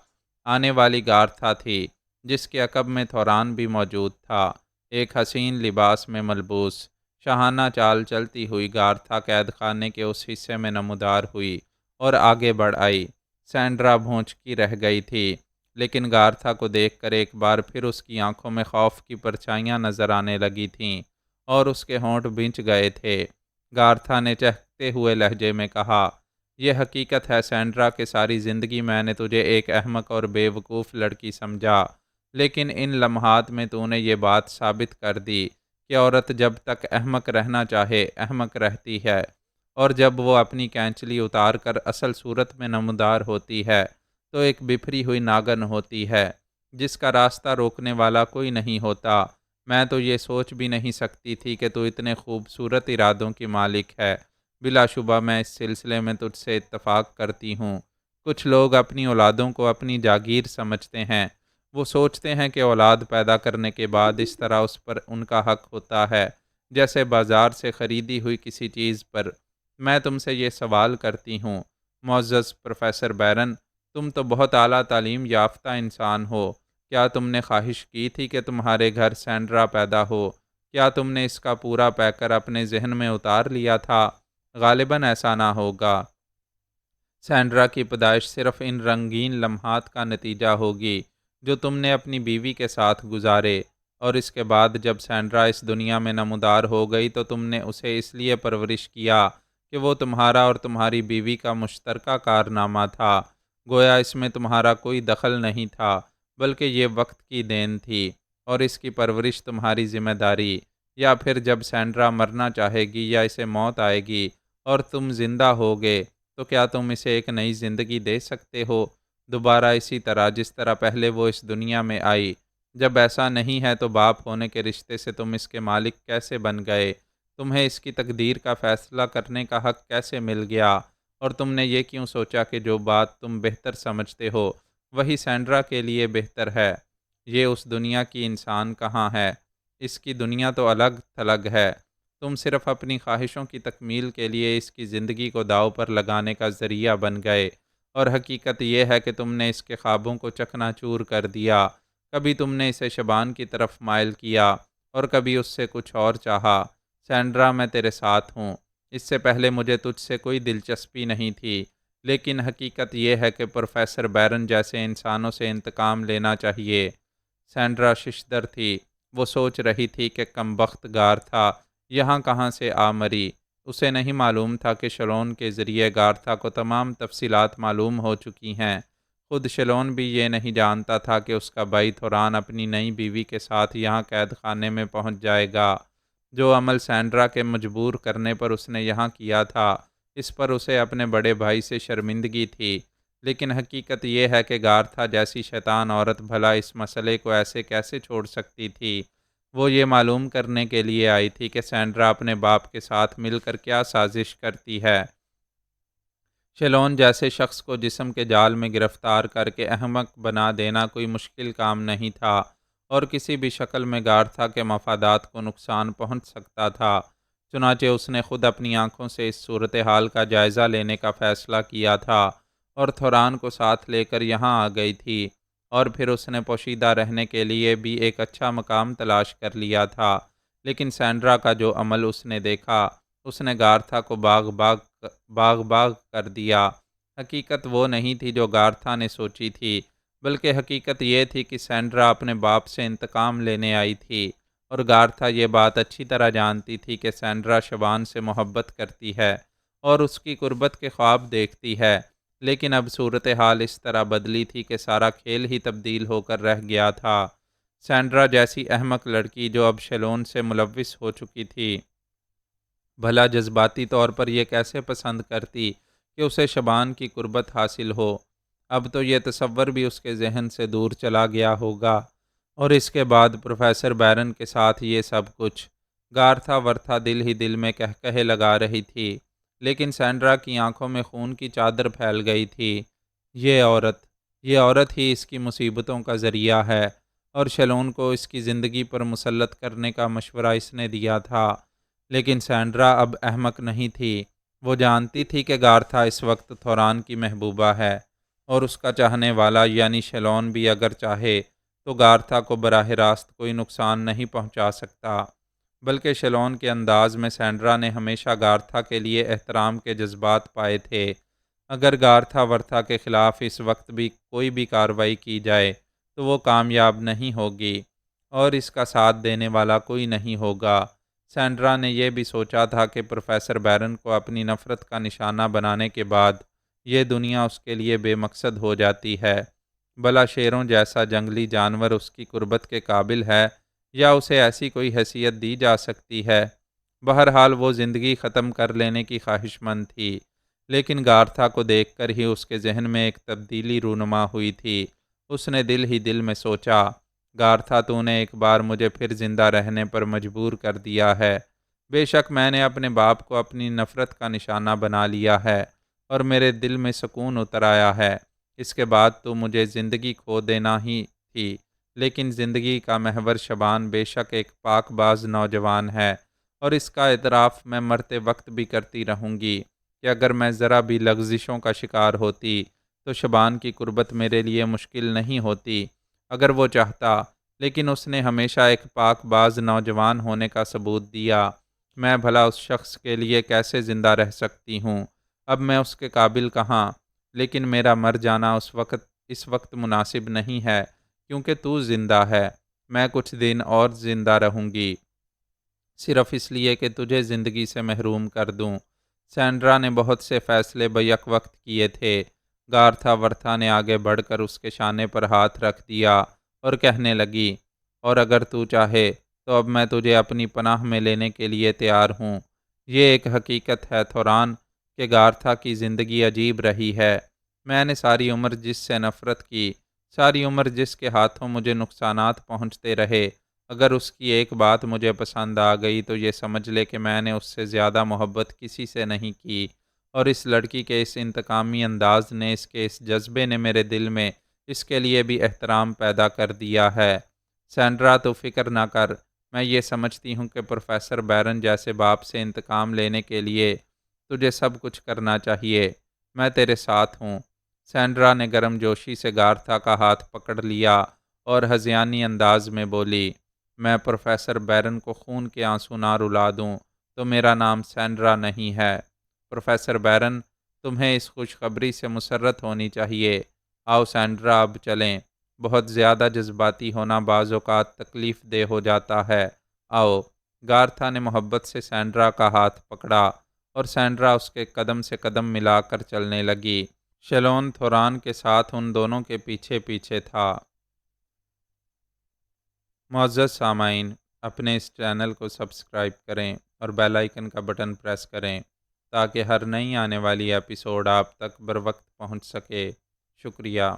Speaker 1: آنے والی گارتھا تھی، جس کے عقب میں تھوران بھی موجود تھا۔ ایک حسین لباس میں ملبوس، شاہانہ چال چلتی ہوئی گارتھا قید خانے کے اس حصے میں نمودار ہوئی اور آگے بڑھ آئی۔ سینڈرا بھونچکی رہ گئی تھی، لیکن گارتھا کو دیکھ کر ایک بار پھر اس کی آنکھوں میں خوف کی پرچھائیاں نظر آنے لگی تھیں اور اس کے ہونٹ بھنچ گئے تھے۔ گارتھا نے چہکتے ہوئے لہجے میں کہا، یہ حقیقت ہے سینڈرا کہ ساری زندگی میں نے تجھے ایک احمق اور بے وقوف لڑکی سمجھا، لیکن ان لمحات میں تو نے یہ بات ثابت کر دی کہ عورت جب تک احمق رہنا چاہے احمق رہتی ہے، اور جب وہ اپنی کینچلی اتار کر اصل صورت میں نمودار ہوتی ہے تو ایک بفری ہوئی ناگن ہوتی ہے جس کا راستہ روکنے والا کوئی نہیں ہوتا۔ میں تو یہ سوچ بھی نہیں سکتی تھی کہ تو اتنے خوبصورت ارادوں کی مالک ہے۔ بلا شبہ میں اس سلسلے میں تجھ سے اتفاق کرتی ہوں۔ کچھ لوگ اپنی اولادوں کو اپنی جاگیر سمجھتے ہیں۔ وہ سوچتے ہیں کہ اولاد پیدا کرنے کے بعد اس طرح اس پر ان کا حق ہوتا ہے جیسے بازار سے خریدی ہوئی کسی چیز پر۔ میں تم سے یہ سوال کرتی ہوں، معزز پروفیسر بیرن، تم تو بہت اعلیٰ تعلیم یافتہ انسان ہو، کیا تم نے خواہش کی تھی کہ تمہارے گھر سینڈرا پیدا ہو؟ کیا تم نے اس کا پورا پیکر اپنے ذہن میں اتار لیا تھا؟ غالباً ایسا نہ ہوگا۔ سینڈرا کی پیدائش صرف ان رنگین لمحات کا نتیجہ ہوگی جو تم نے اپنی بیوی کے ساتھ گزارے، اور اس کے بعد جب سینڈرا اس دنیا میں نمودار ہو گئی تو تم نے اسے اس لیے پرورش کیا کہ وہ تمہارا اور تمہاری بیوی کا مشترکہ کارنامہ تھا۔ گویا اس میں تمہارا کوئی دخل نہیں تھا، بلکہ یہ وقت کی دین تھی اور اس کی پرورش تمہاری ذمہ داری۔ یا پھر جب سینڈرا مرنا چاہے گی یا اسے موت آئے گی اور تم زندہ ہوگے تو کیا تم اسے ایک نئی زندگی دے سکتے ہو، دوبارہ اسی طرح جس طرح پہلے وہ اس دنیا میں آئی؟ جب ایسا نہیں ہے تو باپ ہونے کے رشتے سے تم اس کے مالک کیسے بن گئے؟ تمہیں اس کی تقدیر کا فیصلہ کرنے کا حق کیسے مل گیا؟ اور تم نے یہ کیوں سوچا کہ جو بات تم بہتر سمجھتے ہو وہی سینڈرا کے لیے بہتر ہے؟ یہ اس دنیا کی انسان کہاں ہے؟ اس کی دنیا تو الگ تھلگ ہے۔ تم صرف اپنی خواہشوں کی تکمیل کے لیے اس کی زندگی کو داؤ پر لگانے کا ذریعہ بن گئے، اور حقیقت یہ ہے کہ تم نے اس کے خوابوں کو چکنا چور کر دیا۔ کبھی تم نے اسے شبان کی طرف مائل کیا اور کبھی اس سے کچھ اور چاہا۔ سینڈرا، میں تیرے ساتھ ہوں۔ اس سے پہلے مجھے تجھ سے کوئی دلچسپی نہیں تھی، لیکن حقیقت یہ ہے کہ پروفیسر بیرن جیسے انسانوں سے انتقام لینا چاہیے۔ سینڈرا ششدر تھی۔ وہ سوچ رہی تھی کہ کمبخت گارتھا یہاں کہاں سے آ مری۔ اسے نہیں معلوم تھا کہ شیلون کے ذریعے گارتھا کو تمام تفصیلات معلوم ہو چکی ہیں۔ خود شیلون بھی یہ نہیں جانتا تھا کہ اس کا بھائی تھوران اپنی نئی بیوی کے ساتھ یہاں قید خانے میں پہنچ جائے گا۔ جو عمل سینڈرا کے مجبور کرنے پر اس نے یہاں کیا تھا، اس پر اسے اپنے بڑے بھائی سے شرمندگی تھی، لیکن حقیقت یہ ہے کہ گارتھا جیسی شیطان عورت بھلا اس مسئلے کو ایسے کیسے چھوڑ سکتی تھی؟ وہ یہ معلوم کرنے کے لیے آئی تھی کہ سینڈرا اپنے باپ کے ساتھ مل کر کیا سازش کرتی ہے۔ شیلون جیسے شخص کو جسم کے جال میں گرفتار کر کے احمق بنا دینا کوئی مشکل کام نہیں تھا، اور کسی بھی شکل میں گارتھا کے مفادات کو نقصان پہنچ سکتا تھا۔ چنانچہ اس نے خود اپنی آنکھوں سے اس صورتحال کا جائزہ لینے کا فیصلہ کیا تھا اور تھوران کو ساتھ لے کر یہاں آ گئی تھی، اور پھر اس نے پوشیدہ رہنے کے لیے بھی ایک اچھا مقام تلاش کر لیا تھا۔ لیکن سینڈرا کا جو عمل اس نے دیکھا، اس نے گارتھا کو باغ باغ کر دیا۔ حقیقت وہ نہیں تھی جو گارتھا نے سوچی تھی، بلکہ حقیقت یہ تھی کہ سینڈرا اپنے باپ سے انتقام لینے آئی تھی، اور گارتھا یہ بات اچھی طرح جانتی تھی کہ سینڈرا شبان سے محبت کرتی ہے اور اس کی قربت کے خواب دیکھتی ہے۔ لیکن اب صورتحال اس طرح بدلی تھی کہ سارا کھیل ہی تبدیل ہو کر رہ گیا تھا۔ سینڈرا جیسی احمق لڑکی جو اب شیلون سے ملوث ہو چکی تھی، بھلا جذباتی طور پر یہ کیسے پسند کرتی کہ اسے شبان کی قربت حاصل ہو؟ اب تو یہ تصور بھی اس کے ذہن سے دور چلا گیا ہوگا۔ اور اس کے بعد پروفیسر بیرن کے ساتھ یہ سب کچھ۔ گارتھا ورتھا دل ہی دل میں کہے لگا رہی تھی، لیکن سینڈرا کی آنکھوں میں خون کی چادر پھیل گئی تھی۔ یہ عورت یہ عورت ہی اس کی مصیبتوں کا ذریعہ ہے، اور شیلون کو اس کی زندگی پر مسلط کرنے کا مشورہ اس نے دیا تھا۔ لیکن سینڈرا اب احمق نہیں تھی۔ وہ جانتی تھی کہ گارتھا اس وقت تھوران کی محبوبہ ہے، اور اس کا چاہنے والا یعنی شیلون بھی اگر چاہے تو گارتھا کو براہ راست کوئی نقصان نہیں پہنچا سکتا۔ بلکہ شیلون کے انداز میں سینڈرا نے ہمیشہ گارتھا کے لیے احترام کے جذبات پائے تھے۔ اگر گارتھا ورتھا کے خلاف اس وقت بھی کوئی بھی کارروائی کی جائے تو وہ کامیاب نہیں ہوگی، اور اس کا ساتھ دینے والا کوئی نہیں ہوگا۔ سینڈرا نے یہ بھی سوچا تھا کہ پروفیسر بیرن کو اپنی نفرت کا نشانہ بنانے کے بعد یہ دنیا اس کے لیے بے مقصد ہو جاتی ہے۔ بھلا شیروں جیسا جنگلی جانور اس کی قربت کے قابل ہے، یا اسے ایسی کوئی حیثیت دی جا سکتی ہے؟ بہرحال وہ زندگی ختم کر لینے کی خواہش مند تھی، لیکن گارتھا کو دیکھ کر ہی اس کے ذہن میں ایک تبدیلی رونما ہوئی تھی۔ اس نے دل ہی دل میں سوچا، گارتھا تو نے ایک بار مجھے پھر زندہ رہنے پر مجبور کر دیا ہے۔ بے شک میں نے اپنے باپ کو اپنی نفرت کا نشانہ بنا لیا ہے، اور میرے دل میں سکون اتر آیا ہے۔ اس کے بعد تو مجھے زندگی کھو دینا ہی تھی، لیکن زندگی کا محور شبان بے شک ایک پاک باز نوجوان ہے، اور اس کا اعتراف میں مرتے وقت بھی کرتی رہوں گی کہ اگر میں ذرا بھی لغزشوں کا شکار ہوتی تو شبان کی قربت میرے لیے مشکل نہیں ہوتی اگر وہ چاہتا، لیکن اس نے ہمیشہ ایک پاک باز نوجوان ہونے کا ثبوت دیا۔ میں بھلا اس شخص کے لیے کیسے زندہ رہ سکتی ہوں؟ اب میں اس کے قابل کہاں؟ لیکن میرا مر جانا اس وقت مناسب نہیں ہے، کیونکہ تو زندہ ہے۔ میں کچھ دن اور زندہ رہوں گی، صرف اس لیے کہ تجھے زندگی سے محروم کر دوں۔ سینڈرا نے بہت سے فیصلے بیک وقت کیے تھے۔ گارتھا ورتھا نے آگے بڑھ کر اس کے شانے پر ہاتھ رکھ دیا اور کہنے لگی، اور اگر تو چاہے تو اب میں تجھے اپنی پناہ میں لینے کے لیے تیار ہوں۔ یہ ایک حقیقت ہے تھوران کہ گارتھا کی زندگی عجیب رہی ہے۔ میں نے ساری عمر جس سے نفرت کی، ساری عمر جس کے ہاتھوں مجھے نقصانات پہنچتے رہے، اگر اس کی ایک بات مجھے پسند آ گئی تو یہ سمجھ لے کہ میں نے اس سے زیادہ محبت کسی سے نہیں کی، اور اس لڑکی کے اس انتقامی انداز نے، اس کے اس جذبے نے میرے دل میں اس کے لیے بھی احترام پیدا کر دیا ہے۔ سینڈرا تو فکر نہ کر، میں یہ سمجھتی ہوں کہ پروفیسر بیرن جیسے باپ سے انتقام لینے کے لیے تجھے سب کچھ کرنا چاہیے۔ میں تیرے ساتھ ہوں۔ سینڈرا نے گرم جوشی سے گارتھا کا ہاتھ پکڑ لیا اور ہذیانی انداز میں بولی، میں پروفیسر بیرن کو خون کے آنسو نہ رلا دوں تو میرا نام سینڈرا نہیں ہے۔ پروفیسر بیرن، تمہیں اس خوشخبری سے مسرت ہونی چاہیے۔ آؤ سینڈرا، اب چلیں۔ بہت زیادہ جذباتی ہونا بعض اوقات تکلیف دہ ہو جاتا ہے۔ آؤ۔ گارتھا نے محبت سے سینڈرا کا ہاتھ پکڑا، اور سینڈرا اس کے قدم سے قدم ملا کر چلنے لگی۔ شیلون تھوران کے ساتھ ان دونوں کے پیچھے پیچھے تھا۔ معزز سامعین، اپنے اس چینل کو سبسکرائب کریں اور بیل آئیکن کا بٹن پریس کریں تاکہ ہر نئی آنے والی ایپیسوڈ آپ تک بروقت پہنچ سکے۔ شکریہ۔